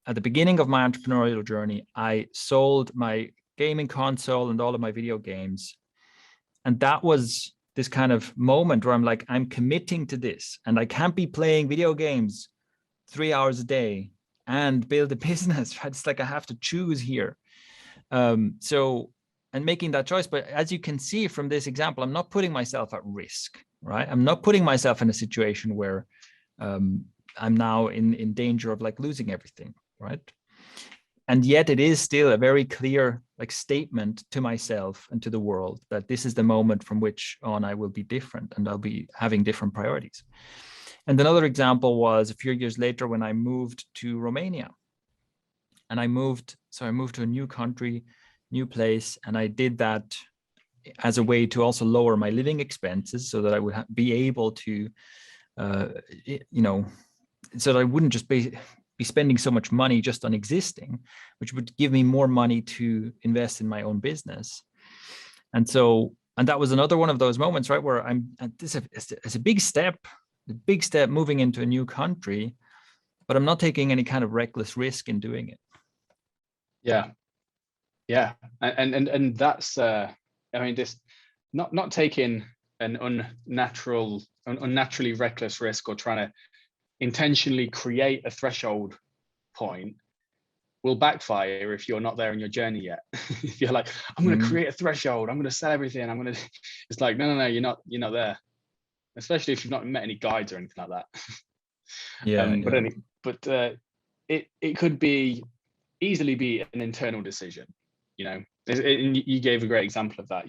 at the beginning of my entrepreneurial journey, I sold my gaming console and all of my video games. And that was this kind of moment where I'm like, I'm committing to this, and I can't be playing video games 3 hours a day and build a business, right? It's like I have to choose here. And making that choice. But as you can see from this example, I'm not putting myself at risk, right? I'm not putting myself in a situation where I'm now in danger of like losing everything, right? And yet it is still a very clear like statement to myself and to the world that this is the moment from which on I will be different and I'll be having different priorities. And another example was a few years later when I moved to Romania. And I moved to a new country, new place, and I did that as a way to also lower my living expenses so that I would be able to, so that I wouldn't just be spending so much money just on existing, which would give me more money to invest in my own business. And so And that was another one of those moments, right, where it's a big step moving into a new country, but I'm not taking any kind of reckless risk in doing it. Yeah, and that's I mean, this not taking an unnaturally reckless risk or trying to intentionally create a threshold point will backfire if you're not there in your journey yet. If you're like, I'm going to create a threshold, I'm going to sell everything, it's like, no, you're not there. Especially if you've not met any guides or anything like that. It could easily be an internal decision. You gave a great example of that.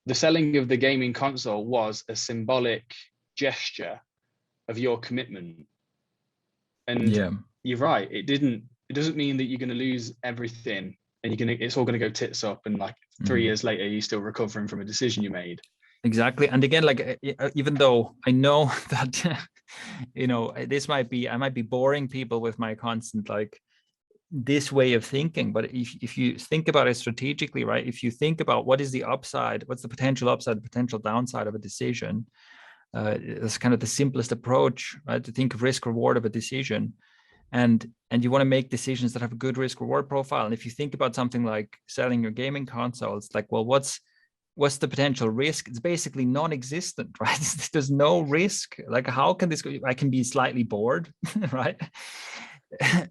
The selling of the gaming console was a symbolic gesture of your commitment. And you're right, it doesn't mean that you're going to lose everything and it's all going to go tits up and like 3 years later you're still recovering from a decision you made. Exactly. And again, like, even though I know that I might be boring people with my constant like this way of thinking, but if you think about it strategically, right, if you think about what is the upside, what's the potential upside, the potential downside of a decision, that's kind of the simplest approach, right, to think of risk reward of a decision. And you want to make decisions that have a good risk reward profile. And if you think about something like selling your gaming console, it's like, well, what's the potential risk? It's basically non-existent, right? There's no risk. Like, how can this go? I can be slightly bored, right?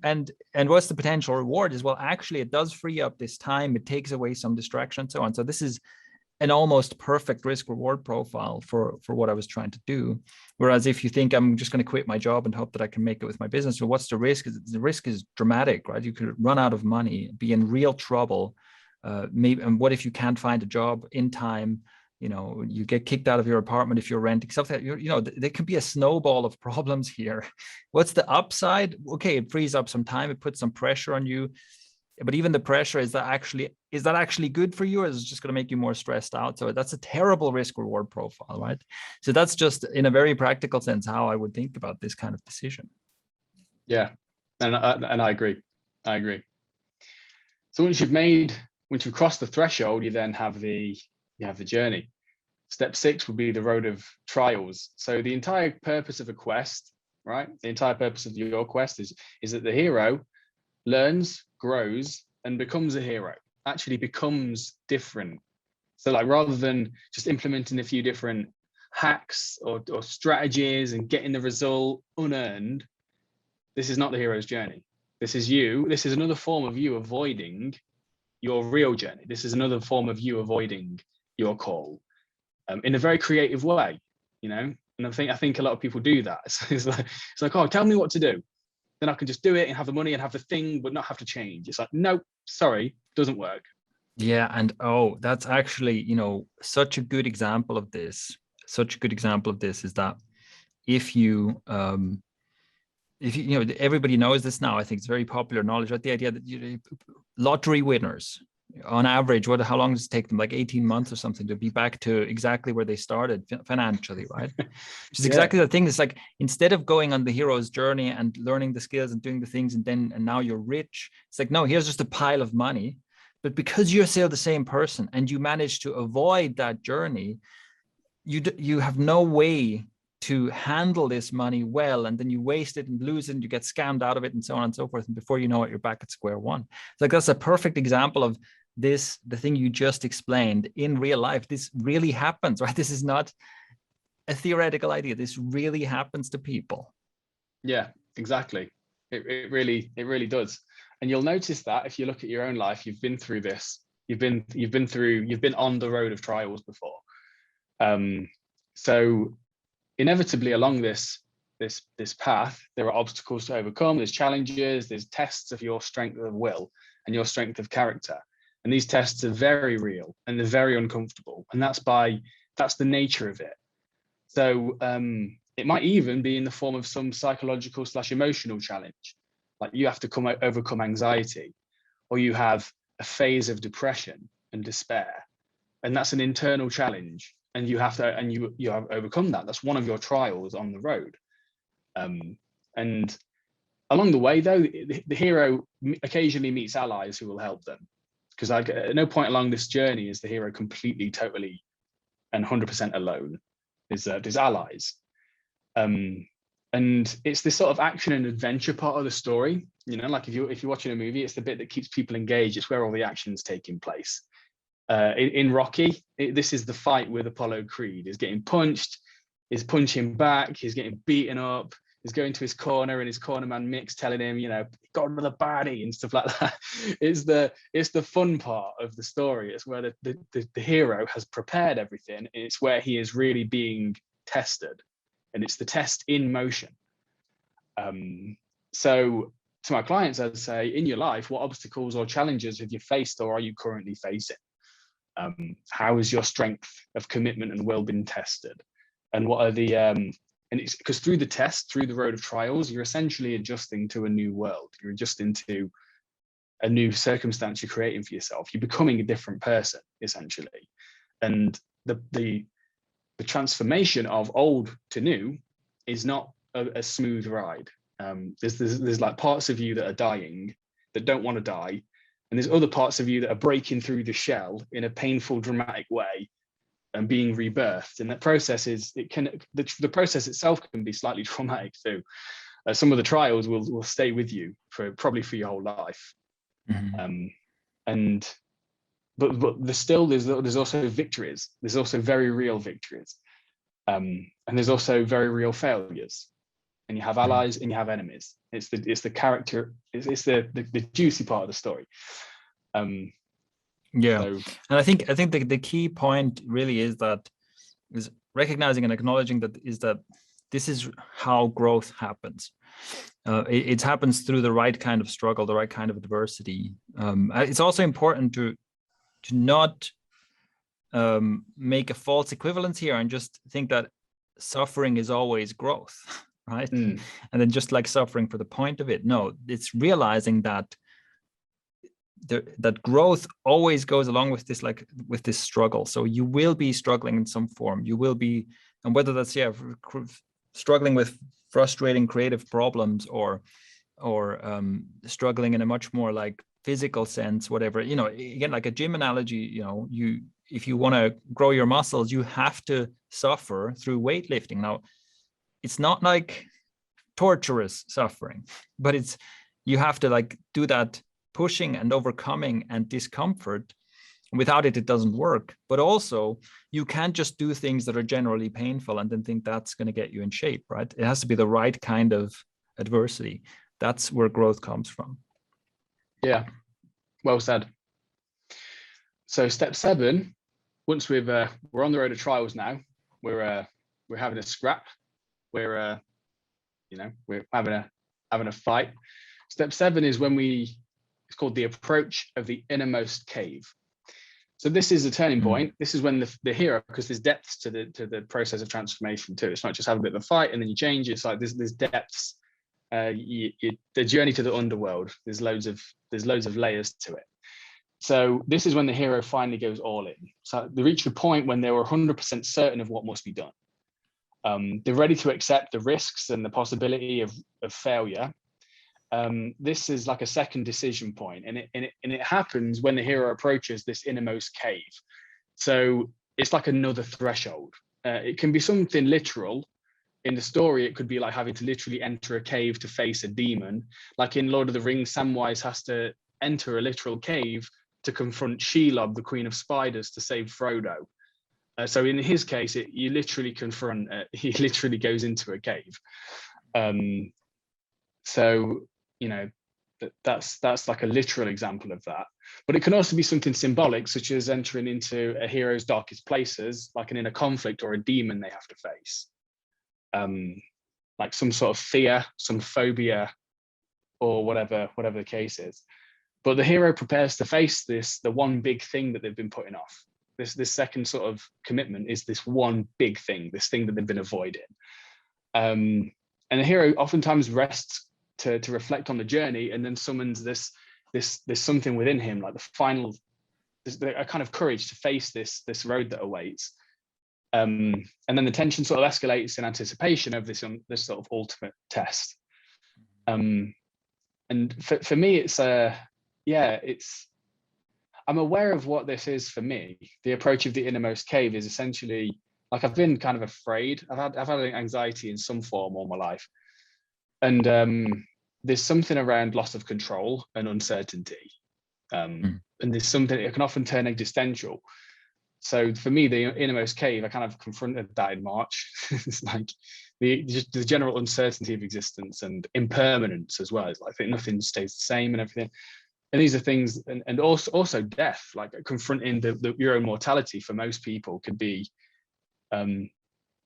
And what's the potential reward is, well, actually it does free up this time, it takes away some distraction and so on. So this is an almost perfect risk reward profile for what I was trying to do. Whereas if you think I'm just going to quit my job and hope that I can make it with my business, well, what's the risk? The risk is dramatic, right? You could run out of money, be in real trouble. Maybe, and what if you can't find a job in time? You get kicked out of your apartment if you're renting stuff. That there can be a snowball of problems here. What's the upside? Okay, it frees up some time, it puts some pressure on you, but even the pressure, is that actually good for you, or is it just going to make you more stressed out? So that's a terrible risk reward profile, right? So that's just, in a very practical sense, how I would think about this kind of decision. Yeah, and I agree. So once you've crossed the threshold, you then have the journey. Step 6 would be the road of trials. So the entire purpose of a quest, right? The entire purpose of your quest is that the hero learns, grows, and becomes a hero, actually becomes different. So like, rather than just implementing a few different hacks or strategies and getting the result unearned, this is not the hero's journey. This is another form of you avoiding your real journey. This is another form of you avoiding your call, in a very creative way, and I think a lot of people do that. It's like, oh, tell me what to do, then I can just do it and have the money and have the thing, but not have to change. It's like, no, sorry, doesn't work. Yeah, and that's actually, such a good example of this. Is that if you everybody knows this now. I think it's very popular knowledge, right? The idea that lottery winners, on average, how long does it take them? Like 18 months or something to be back to exactly where they started financially, right? Which is exactly the thing. It's like, instead of going on the hero's journey and learning the skills and doing the things and now you're rich, it's like, no, here's just a pile of money. But because you're still the same person and you manage to avoid that journey, you have no way to handle this money well, and then you waste it and lose it and you get scammed out of it and so on and so forth, and before you know it, you're back at square one. It's like, that's a perfect example of this, the thing you just explained in real life. This really happens, right? This is not a theoretical idea. This really happens to people. Yeah, exactly. It really does. And you'll notice that if you look at your own life, you've been through this. You've been on the road of trials before. So inevitably along this path, there are obstacles to overcome, there's challenges, there's tests of your strength of will and your strength of character. And these tests are very real and they're very uncomfortable. And that's the nature of it. So it might even be in the form of some psychological / emotional challenge. Like, you have to overcome anxiety, or you have a phase of depression and despair. And that's an internal challenge. And you have overcome that. That's one of your trials on the road. And along the way, though, the hero occasionally meets allies who will help them. Because at no point along this journey is the hero completely, totally and 100% alone. There's allies. And it's this sort of action and adventure part of the story. Like if you're watching a movie, it's the bit that keeps people engaged. It's where all the action's taking place. In Rocky, this is the fight with Apollo Creed. He's getting punched, he's punching back, he's getting beaten up, he's going to his corner, and his corner man Mick's telling him, got another baddie and stuff like that. It's the fun part of the story. It's where the hero has prepared everything. It's where he is really being tested, and it's the test in motion. So to my clients, I'd say, in your life, what obstacles or challenges have you faced or are you currently facing? How has your strength of commitment and will been tested? And what are the and it's because through the test, through the road of trials, you're essentially adjusting to a new world. You're adjusting to a new circumstance you're creating for yourself. You're becoming a different person, essentially. And the transformation of old to new is not a smooth ride. There's like parts of you that are dying, that don't want to die, and there's other parts of you that are breaking through the shell in a painful, dramatic way and being rebirthed. And that process the process itself can be slightly traumatic too. Some of the trials will stay with you probably for your whole life. Mm-hmm. But there's also victories. There's also very real victories, and there's also very real failures. And you have allies and you have enemies. It's the character. It's the juicy part of the story. And I think the key point really is recognizing and acknowledging that this is how growth happens. It happens through the right kind of struggle, the right kind of adversity. It's also important to not make a false equivalence here and just think that suffering is always growth, right? And then just like suffering for the point of it. No, it's realizing that that growth always goes along with this struggle. So you will be struggling in some form. You will be, and whether that's struggling with frustrating creative problems or struggling in a much more like physical sense, whatever, again, like a gym analogy, if you want to grow your muscles, you have to suffer through weightlifting. Now, it's not like torturous suffering, but you have to like do that pushing and overcoming and discomfort. Without it doesn't work. But also, you can't just do things that are generally painful and then think that's going to get you in shape, right? It has to be the right kind of adversity. That's where growth comes from. Yeah, well said. So step 7, once we're on the road of trials now, we're having a scrap, we're having a fight. Step 7 is when it's called the approach of the innermost cave. So this is a turning point. This is when the hero, because there's depths to the process of transformation too. It's not just have a bit of a fight and then you change. It's like there's depths. The journey to the underworld. There's loads of layers to it. So this is when the hero finally goes all in. So they reach the point when they were 100% certain of what must be done. They're ready to accept the risks and the possibility of failure. This is like a second decision point, and it happens when the hero approaches this innermost cave. So it's like another threshold. It can be something literal. In the story, it could be like having to literally enter a cave to face a demon. Like in Lord of the Rings, Samwise has to enter a literal cave to confront Shelob, the Queen of Spiders, to save Frodo. So in his case, you literally confront. He literally goes into a cave. So that's like a literal example of that. But it can also be something symbolic, such as entering into a hero's darkest places, like an inner conflict or a demon they have to face. Like some sort of fear, some phobia, or whatever the case is. But the hero prepares to face the one big thing that they've been putting off. This second sort of commitment is this one big thing, this thing that they've been avoiding. And the hero oftentimes rests to reflect on the journey, and then summons this something within him, like a kind of courage to face this road that awaits. And then the tension sort of escalates in anticipation of this sort of ultimate test. And for me, it's I'm aware of what this is for me. The approach of the innermost cave is essentially like, I've been kind of afraid. I've had anxiety in some form all my life, and there's something around loss of control and uncertainty, and there's something, it can often turn existential. So for me, the innermost cave, I kind of confronted that in March. It's like the general uncertainty of existence and impermanence as well. It's like, I think nothing stays the same and everything. And these are things, and also death, like confronting your own mortality for most people could be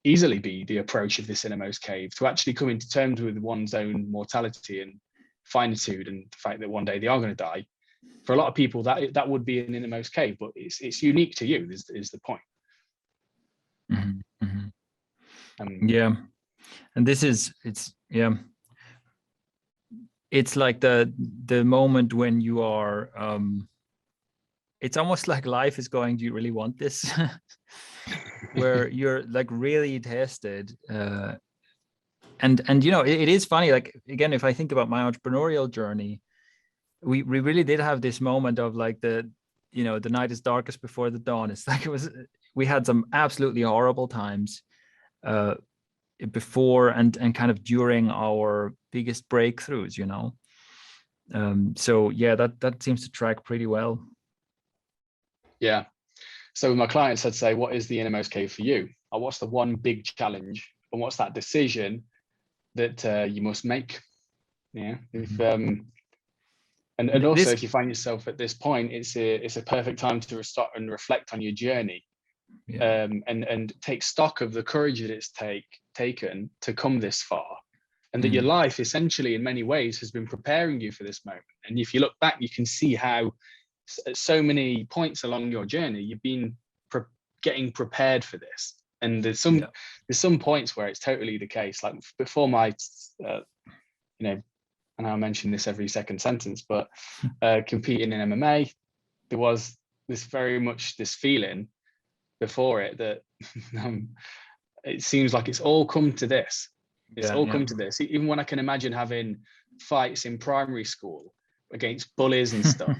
easily be the approach of this innermost cave, to actually come into terms with one's own mortality and finitude, and the fact that one day they are going to die. For a lot of people, that would be an innermost cave, but it's unique to you, is the point. Mm-hmm. Mm-hmm. Yeah, and it's like the moment when you are it's almost like life is going, do you really want this? Where you're like really tested, and you know, it is funny, like, again, if I think about my entrepreneurial journey, we really did have this moment of like, the night is darkest before the dawn. It's like, we had some absolutely horrible times before and kind of during our biggest breakthroughs, you know. So yeah, that seems to track pretty well. Yeah. So with my clients, I'd say, what is the innermost cave for you? Or what's the one big challenge? And what's that decision that you must make? Yeah. If and also, if you find yourself at this point, it's a perfect time to start and reflect on your journey. Yeah. And take stock of the courage that it's taken to come this far, and that your life essentially in many ways has been preparing you for this moment. And if you look back, you can see how at so many points along your journey you've been getting prepared for this. And there's some points where it's totally the case. Like before my and I'll mention this every second sentence, but competing in MMA, there was this very much this feeling before it that it seems like it's all come to this. It's all come to this. Even when I can imagine having fights in primary school against bullies and stuff,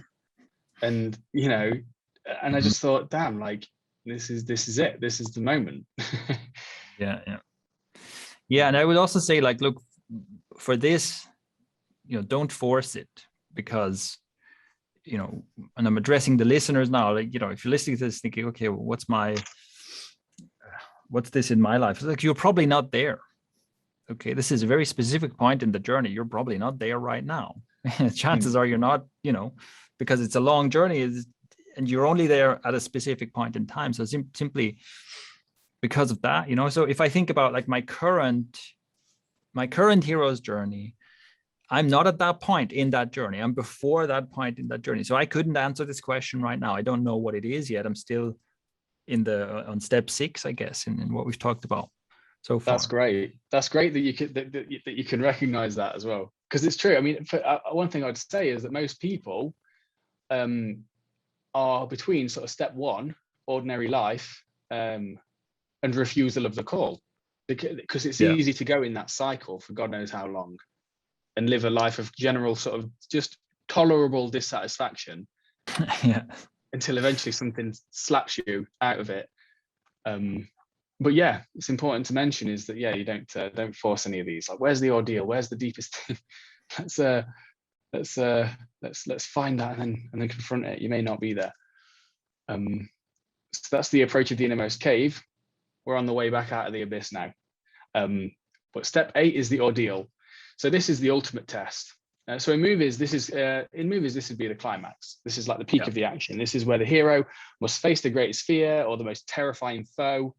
and and I just thought, damn, like this is it. This is the moment. Yeah. And I would also say, like, look, for this, don't force it, because and I'm addressing the listeners now, like, if you're listening to this thinking, okay, well, what's this in my life? It's like, you're probably not there. Okay, this is a very specific point in the journey. You're probably not there right now. Chances are you're not, because it's a long journey, and you're only there at a specific point in time. So simply because of that, so if I think about like my current hero's journey, I'm not at that point in that journey. I'm before that point in that journey. So I couldn't answer this question right now. I don't know what it is yet. I'm still on step 6, I guess, in what we've talked about so far. That's great. That's great that you can recognize that as well, because it's true. I mean, one thing I'd say is that most people are between sort of step 1, ordinary life, and refusal of the call, because it's easy to go in that cycle for God knows how long and live a life of general sort of just tolerable dissatisfaction until eventually something slaps you out of it. But yeah, it's important to mention is that you don't force any of these. Like, where's the ordeal? Where's the deepest thing? let's find that and then confront it. You may not be there. So that's the approach of the innermost cave. We're on the way back out of the abyss now. But step 8 is the ordeal. So this is the ultimate test. So in movies, this would be the climax. This is like the peak of the action. This is where the hero must face the greatest fear or the most terrifying foe.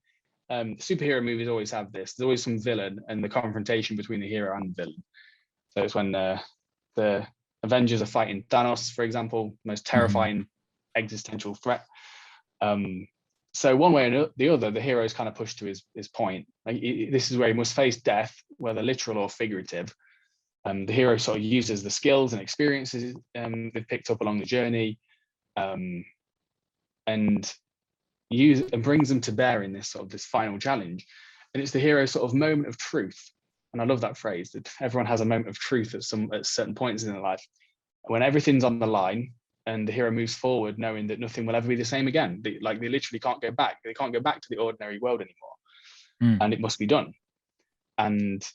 Superhero movies always have this. There's always some villain and the confrontation between the hero and the villain. So it's when the Avengers are fighting Thanos, for example, most terrifying existential threat. So one way or the other, the hero is kind of pushed to his point. Like, this is where he must face death, whether literal or figurative. The hero sort of uses the skills and experiences they've picked up along the journey, and brings them to bear in this final challenge. And it's the hero's sort of moment of truth. And I love that phrase, that everyone has a moment of truth at certain points in their life, when everything's on the line and the hero moves forward knowing that nothing will ever be the same again. They literally can't go back. They can't go back to the ordinary world anymore, and it must be done. And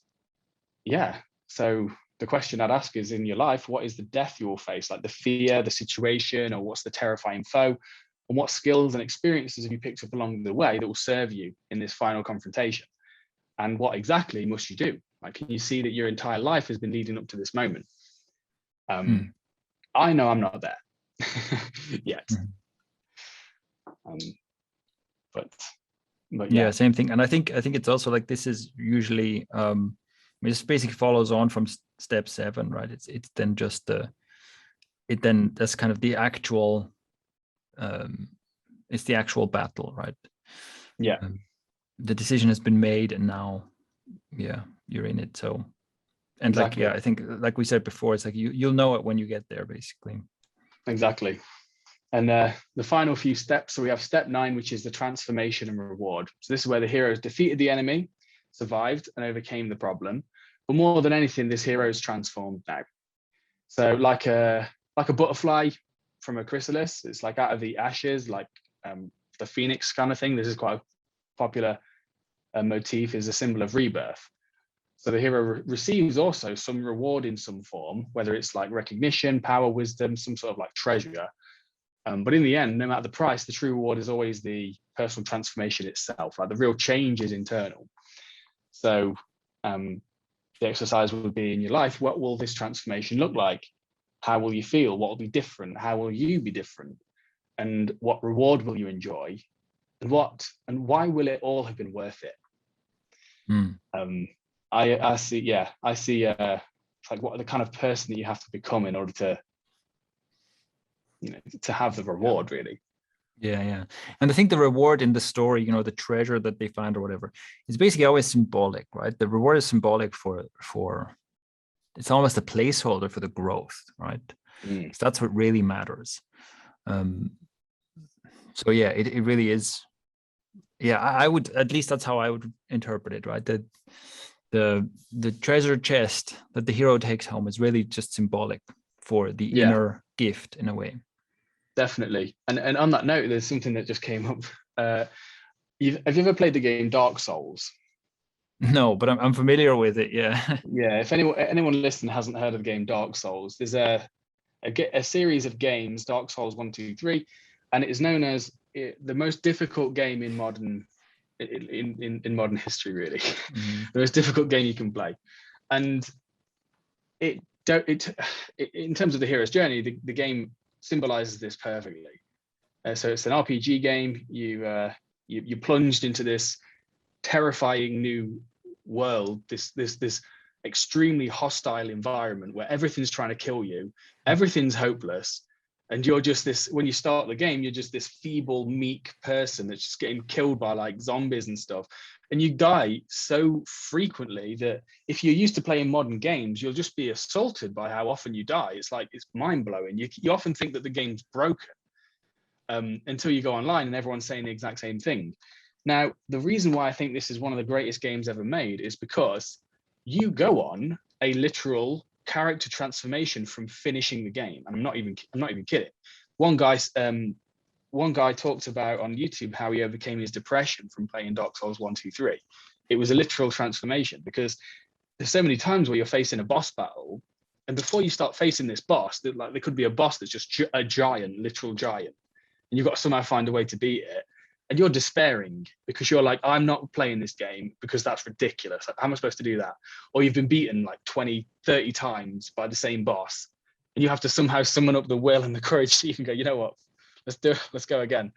yeah, so the question I'd ask is, in your life, what is the death you will face? Like the fear, the situation, or what's the terrifying foe? And what skills and experiences have you picked up along the way that will serve you in this final confrontation? And what exactly must you do? Like, can you see that your entire life has been leading up to this moment? I know I'm not there yet. But yeah, same thing. And I think it's also like, this is usually this basically follows on from step 7, right? It's then just that's kind of the actual it's the actual battle, right? Yeah. The decision has been made, and now you're in it. So, and exactly. I think like we said before, it's like you'll know it when you get there, basically. Exactly. And the final few steps, so we have step 9, which is the transformation and reward. So this is where the heroes defeated the enemy, survived, and overcame the problem. But more than anything, this hero is transformed now. So like a butterfly from a chrysalis, it's like out of the ashes, like the phoenix kind of thing. This is quite a popular motif, is a symbol of rebirth. So the hero receives also some reward in some form, whether it's like recognition, power, wisdom, some sort of like treasure. But in the end, no matter the price, the true reward is always the personal transformation itself. Like the real change is internal. So the exercise would be, in your life, what will this transformation look like? How will you feel? What will be different? How will you be different? And what reward will you enjoy? And why will it all have been worth it? I see like what the kind of person that you have to become in order to, to have the reward, really. Yeah. And I think the reward in the story, the treasure that they find or whatever, is basically always symbolic, right? The reward is symbolic for it's almost a placeholder for the growth, right? So that's what really matters. So yeah, it really is. Yeah, I would, at least that's how I would interpret it, right? The treasure chest that the hero takes home is really just symbolic for the inner gift, in a way. Definitely. And on that note, there's something that just came up. Have you ever played the game Dark Souls? No, but I'm familiar with it. Yeah. Yeah. If anyone listening hasn't heard of the game Dark Souls, there's a series of games, Dark Souls 1, 2, 3, and it is known as the most difficult game in modern history, really. The most difficult game you can play. And in terms of the hero's journey, the game symbolizes this perfectly. So it's an RPG game. You plunged into this terrifying new world, this extremely hostile environment where everything's trying to kill you, everything's hopeless, and you're just this, when you start the game, you're just this feeble, meek person that's just getting killed by like zombies and stuff. And you die so frequently that if you're used to playing modern games, you'll just be assaulted by how often you die. It's mind-blowing. You often think that the game's broken until you go online and everyone's saying the exact same thing. Now, the reason why I think this is one of the greatest games ever made is because you go on a literal character transformation from finishing the game. And I'm not even kidding. One guy talked about on YouTube how he overcame his depression from playing Dark Souls 1, 2, 3. It was a literal transformation, because there's so many times where you're facing a boss battle, and before you start facing this boss, there could be a boss that's just a giant, literal giant, and you've got to somehow find a way to beat it. And you're despairing because you're like, I'm not playing this game because that's ridiculous. Like, how am I supposed to do that? Or you've been beaten like 20, 30 times by the same boss, and you have to somehow summon up the will and the courage to even go, you know what, let's go again.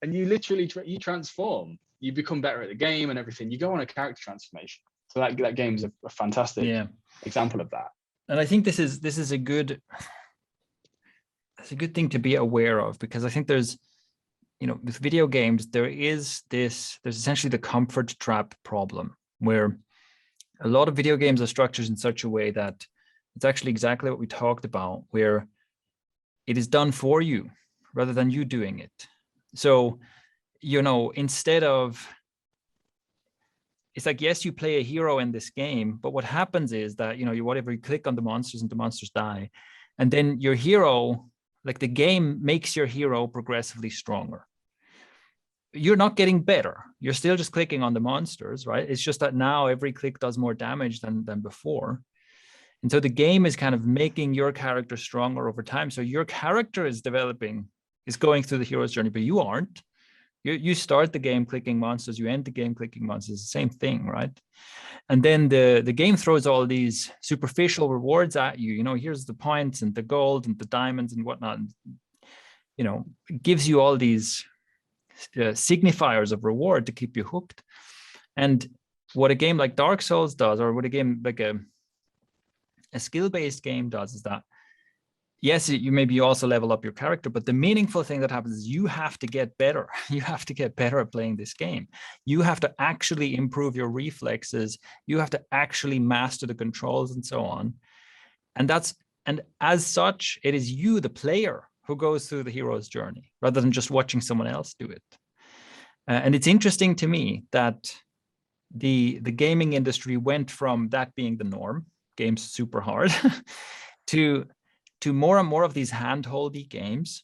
And you literally, you transform, you become better at the game and everything. You go on a character transformation. So that game's a fantastic example of that. And I think this is a good thing to be aware of, because I think there's, with video games, there's essentially the comfort trap problem, where a lot of video games are structured in such a way that it's actually exactly what we talked about, where it is done for you rather than you doing it. So, instead of, it's like, yes, you play a hero in this game, but what happens is that, you click on the monsters and the monsters die. And then your hero Like the game makes your hero progressively stronger. You're not getting better. You're still just clicking on the monsters, right? It's just that now every click does more damage than before. And so the game is kind of making your character stronger over time. So your character is developing, is going through the hero's journey, but you aren't. You start the game clicking monsters, you end the game clicking monsters, the same thing, right? And then the game throws all these superficial rewards at you. You know, here's the points and the gold and the diamonds and whatnot. And, you know, it gives you all these signifiers of reward to keep you hooked. And what a game like Dark Souls does, or what a game like a skill-based game does, is that yes, you also level up your character, but the meaningful thing that happens is you have to get better. You have to get better at playing this game. You have to actually improve your reflexes. You have to actually master the controls and so on. And as such, it is you, the player, who goes through the hero's journey rather than just watching someone else do it. And it's interesting to me that the gaming industry went from that being the norm, games super hard, to more and more of these hand-holdy games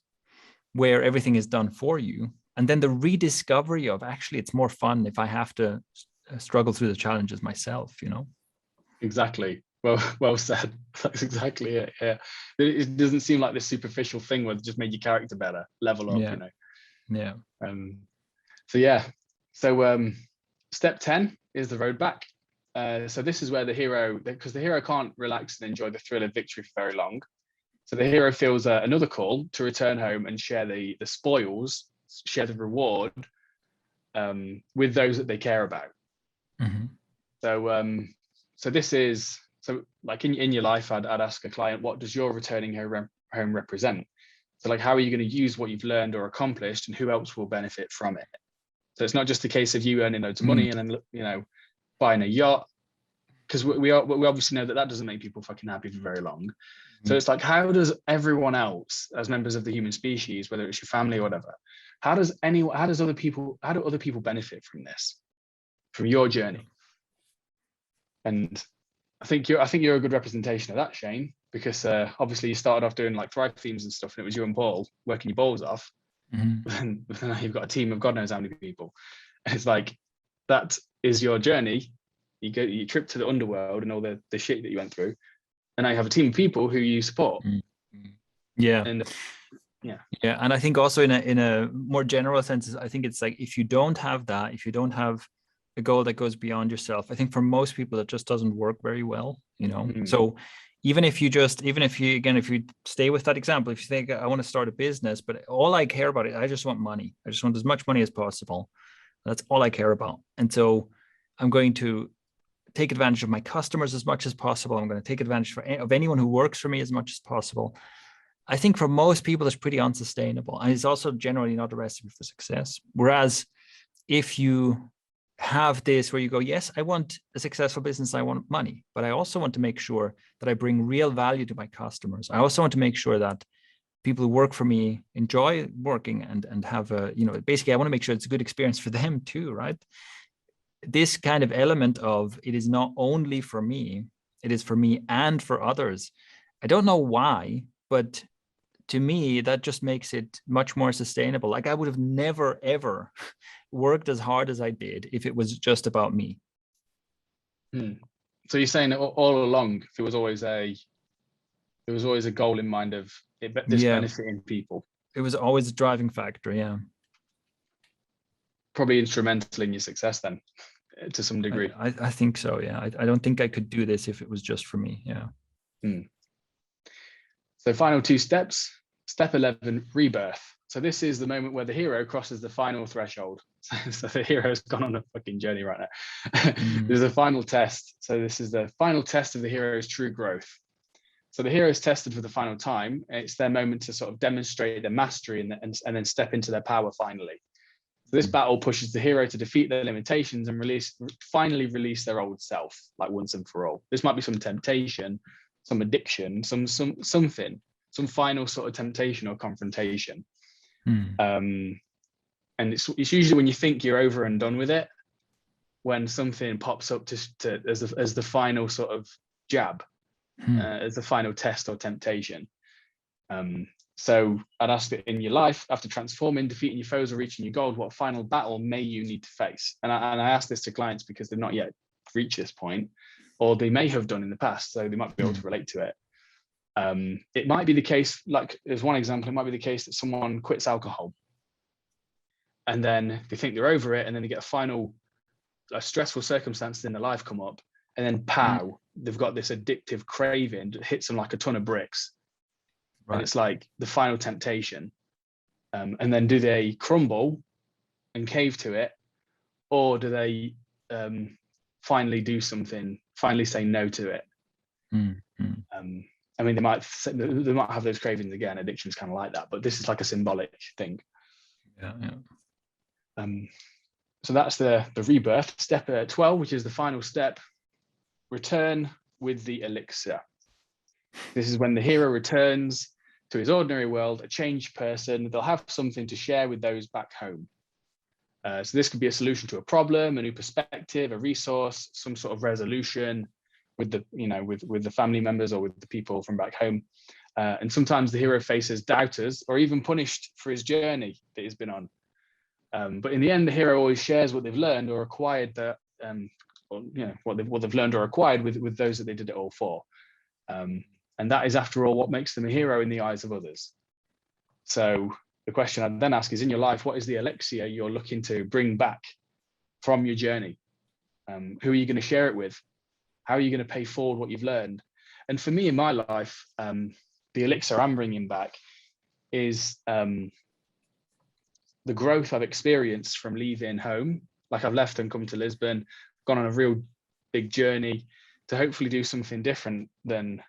where everything is done for you. And then the rediscovery of actually it's more fun if I have to struggle through the challenges myself, you know? Exactly. Well said. That's exactly it. Yeah. It doesn't seem like this superficial thing where it just made your character better, level up, you know? Yeah. So yeah. So step 10 is the road back. So this is where the hero, because the hero can't relax and enjoy the thrill of victory for very long. So the hero feels another call to return home and share the spoils, share the reward with those that they care about. Mm-hmm. So this is, so like in your life, I'd ask a client, what does your returning home represent? So like, how are you going to use what you've learned or accomplished, and who else will benefit from it? So it's not just a case of you earning loads of money and then, you know, buying a yacht, because we obviously know that doesn't make people fucking happy for very long. So it's like, how does everyone else, as members of the human species, whether it's your family or whatever, how do other people benefit from this, from your journey? And I think you're a good representation of that, Shane, because obviously you started off doing like Thrive themes and stuff, and it was you and Paul working your balls off. But then now you've got a team of God knows how many people. And it's like, that is your journey. You trip to the underworld and all the shit that you went through, and now you have a team of people who you support. Yeah. And And I think also in a more general sense, I think it's like, if you don't have that, if you don't have a goal that goes beyond yourself, I think for most people it just doesn't work very well, you know. So even if you stay with that example, if you think I want to start a business, but all I care about I just want money. I just want as much money as possible. That's all I care about. And so I'm going to take advantage of my customers as much as possible. I'm going to take advantage of anyone who works for me as much as possible. I think for most people, it's pretty unsustainable. And it's also generally not a recipe for success. Whereas if you have this where you go, yes, I want a successful business, I want money, but I also want to make sure that I bring real value to my customers. I also want to make sure that people who work for me enjoy working and have basically I want to make sure it's a good experience for them too, right? This kind of element of it is not only for me, it is for me and for others. I don't know why, but to me, that just makes it much more sustainable. Like I would have never, ever worked as hard as I did if it was just about me. So you're saying that all along, there was always a goal in mind of this benefiting people. It was always a driving factor, yeah. Probably instrumental in your success then, to some degree. I think so, yeah. I don't think I could do this if it was just for me, yeah. So final 2 steps. Step 11, rebirth. So this is the moment where the hero crosses the final threshold. So the hero's gone on a fucking journey right now. There's a final test. So this is the final test of the hero's true growth. So the hero is tested for the final time. It's their moment to sort of demonstrate their mastery and then step into their power finally. So this battle pushes the hero to defeat their limitations and finally release their old self, like once and for all. This might be some temptation, some addiction, something, some final sort of temptation or confrontation. And it's usually when you think you're over and done with it, when something pops up as the final sort of jab, as the final test or temptation. So I'd ask that in your life, after transforming, defeating your foes, or reaching your goal, what final battle may you need to face? And I ask this to clients because they've not yet reached this point, or they may have done in the past, so they might be able to relate to it. It might be the case, like as one example, it might be the case that someone quits alcohol and then they think they're over it, and then they get a stressful circumstance in their life come up, and then pow, they've got this addictive craving that hits them like a ton of bricks. Right. And it's like the final temptation. And then do they crumble and cave to it, or do they finally do something, finally say no to it? I mean, they might have those cravings again. Addiction is kind of like that, but this is like a symbolic thing. So that's the rebirth. Step 12, which is the final step, return with the elixir. This is when the hero returns to his ordinary world, a changed person. They'll have something to share with those back home. So this could be a solution to a problem, a new perspective, a resource, some sort of resolution with the, with the family members or with the people from back home. And sometimes the hero faces doubters or even punished for his journey that he's been on. But in the end, the hero always shares what they've learned or acquired that, what they've learned or acquired with those that they did it all for. And that is, after all, what makes them a hero in the eyes of others. So the question I'd then ask is, in your life, what is the elixir you're looking to bring back from your journey? Who are you going to share it with? How are you going to pay forward what you've learned? And for me in my life, the elixir I'm bringing back is the growth I've experienced from leaving home. Like, I've left and come to Lisbon, gone on a real big journey to hopefully do something different than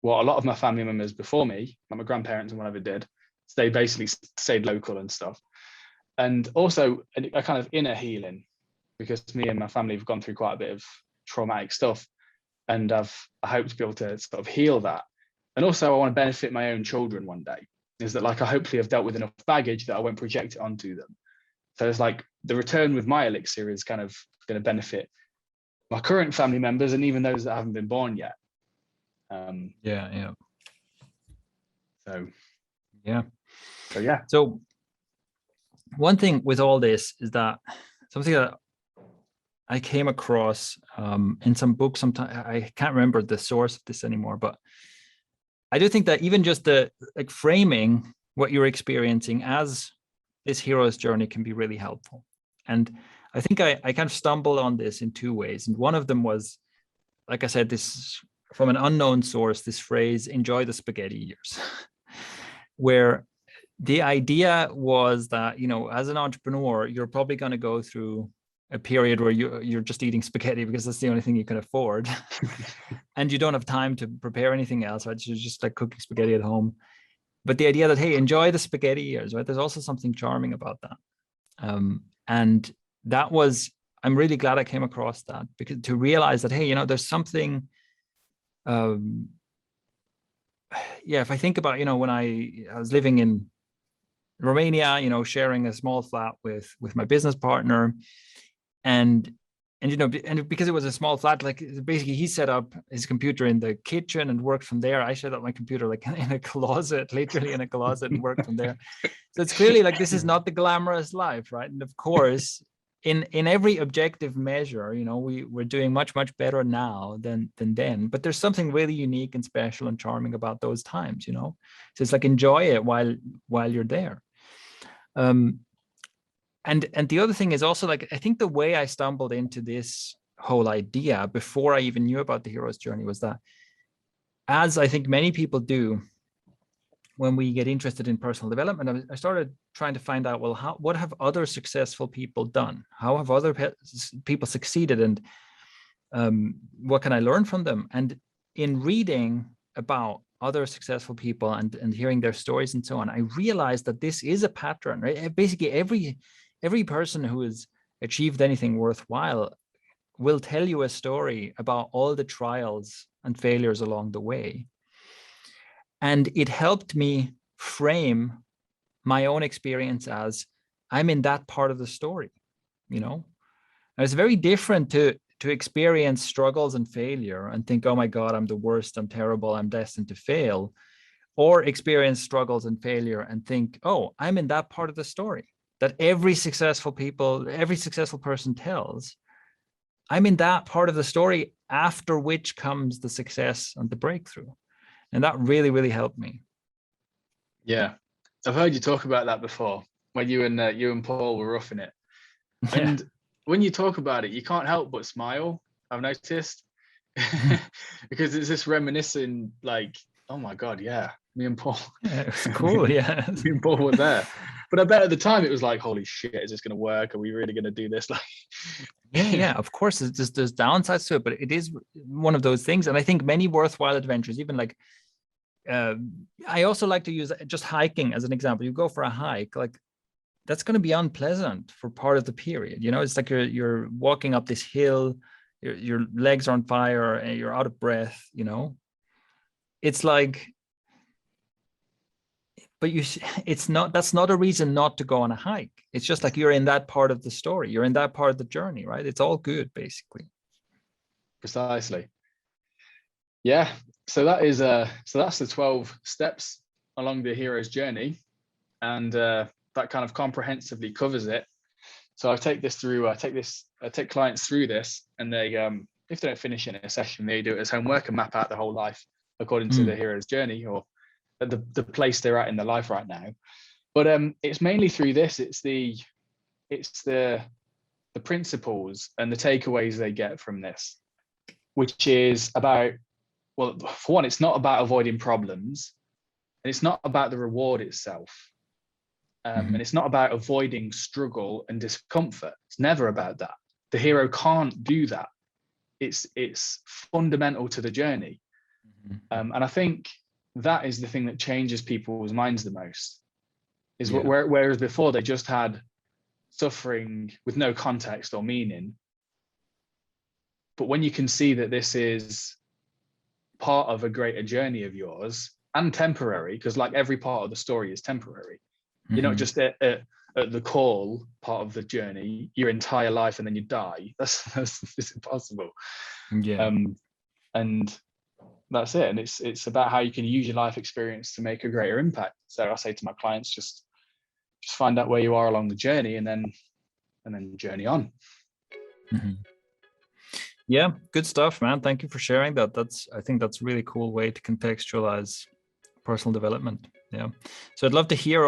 what a lot of my family members before me, like my grandparents and whatever, did. They basically stayed local and stuff. And also a kind of inner healing, because me and my family have gone through quite a bit of traumatic stuff, and I hope to be able to sort of heal that. And also I want to benefit my own children one day, is that, like, I hopefully have dealt with enough baggage that I won't project it onto them. So it's like the return with my elixir is kind of going to benefit my current family members and even those that haven't been born yet. So one thing with all this is that something that I came across in some books, I can't remember the source of this anymore, but I do think that even just the framing what you're experiencing as this hero's journey can be really helpful. And I think I kind of stumbled on this in two ways. And one of them was, like I said, this from an unknown source, this phrase, enjoy the spaghetti years, where the idea was that, as an entrepreneur, you're probably going to go through a period where you're just eating spaghetti because that's the only thing you can afford. And you don't have time to prepare anything else, right? You're just like cooking spaghetti at home. But the idea that, hey, enjoy the spaghetti years, right? There's also something charming about that. And that was, I'm really glad I came across that, because to realize that, hey, there's something, if I think about, when I was living in Romania, sharing a small flat with my business partner, and because it was a small flat, like basically he set up his computer in the kitchen and worked from there. I set up my computer like in a closet, literally in a closet, and worked from there. So it's clearly like this is not the glamorous life, right? And of course, in every objective measure, we're doing much better now than then. But there's something really unique and special and charming about those times, So it's like enjoy it while you're there. And the other thing is also, like, I think the way I stumbled into this whole idea before I even knew about the hero's journey was that, as I think many people do when we get interested in personal development, I started trying to find out, well, what have other successful people done? How have other people succeeded? And what can I learn from them? And in reading about other successful people and hearing their stories and so on, I realized that this is a pattern, right? Basically, every person who has achieved anything worthwhile will tell you a story about all the trials and failures along the way. And it helped me frame my own experience as I'm in that part of the story, And it's very different to experience struggles and failure and think, oh my God, I'm the worst, I'm terrible, I'm destined to fail. or experience struggles and failure and think, oh, I'm in that part of the story that every successful person tells. I'm in that part of the story after which comes the success and the breakthrough. And that really, really helped me. Yeah. I've heard you talk about that before when you and Paul were roughing it. Yeah. And when you talk about it, you can't help but smile, I've noticed. Because it's this reminiscing, like, oh my God, yeah, me and Paul. Yeah, it's cool, yeah. Me and Paul were there. But I bet at the time it was like, holy shit, is this going to work? Are we really going to do this? Like, yeah, of course, there's downsides to it, but it is one of those things. And I think many worthwhile adventures, even like, I also like to use just hiking as an example. You go for a hike, like that's going to be unpleasant for part of the period. You know, it's like you're walking up this hill, your legs are on fire and you're out of breath, you know. It's like, but that's not a reason not to go on a hike. It's just like you're in that part of the story. You're in that part of the journey, right? It's all good, basically. Precisely. Yeah. So that's the 12 steps along the hero's journey. And that kind of comprehensively covers it. So I take clients through this, and they, if they don't finish in a session, they do it as homework and map out the whole life according to the hero's journey, or the place they're at in their life right now. But it's mainly through this. It's the principles and the takeaways they get from this, which is about, well, for one, it's not about avoiding problems, and it's not about the reward itself. And it's not about avoiding struggle and discomfort. It's never about that. The hero can't do that. It's fundamental to the journey. And I think that is the thing that changes people's minds the most, is whereas before they just had suffering with no context or meaning. But when you can see that this is part of a greater journey of yours, and temporary, because like every part of the story is temporary. You're not just at the call part of the journey your entire life and then you die. That's impossible. Yeah. And that's it. And it's about how you can use your life experience to make a greater impact. So I say to my clients, just find out where you are along the journey, and then journey on. Yeah, good stuff, man. Thank you for sharing that. I think that's a really cool way to contextualize personal development. Yeah. So I'd love to hear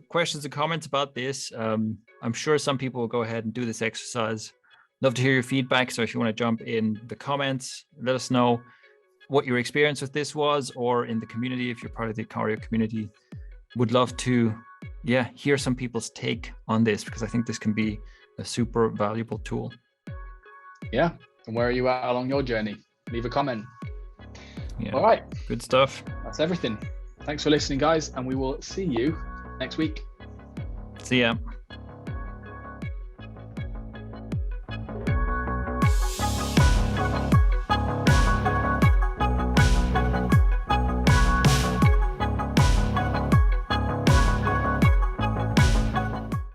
questions and comments about this. I'm sure some people will go ahead and do this exercise. Love to hear your feedback. So if you want to jump in the comments, let us know what your experience with this was, or in the community, if you're part of the ikario community. Would love to, hear some people's take on this, because I think this can be a super valuable tool. Yeah. And where are you at along your journey? Leave a comment. Yeah. All right. Good stuff. That's everything. Thanks for listening, guys, and we will see you next week. See ya.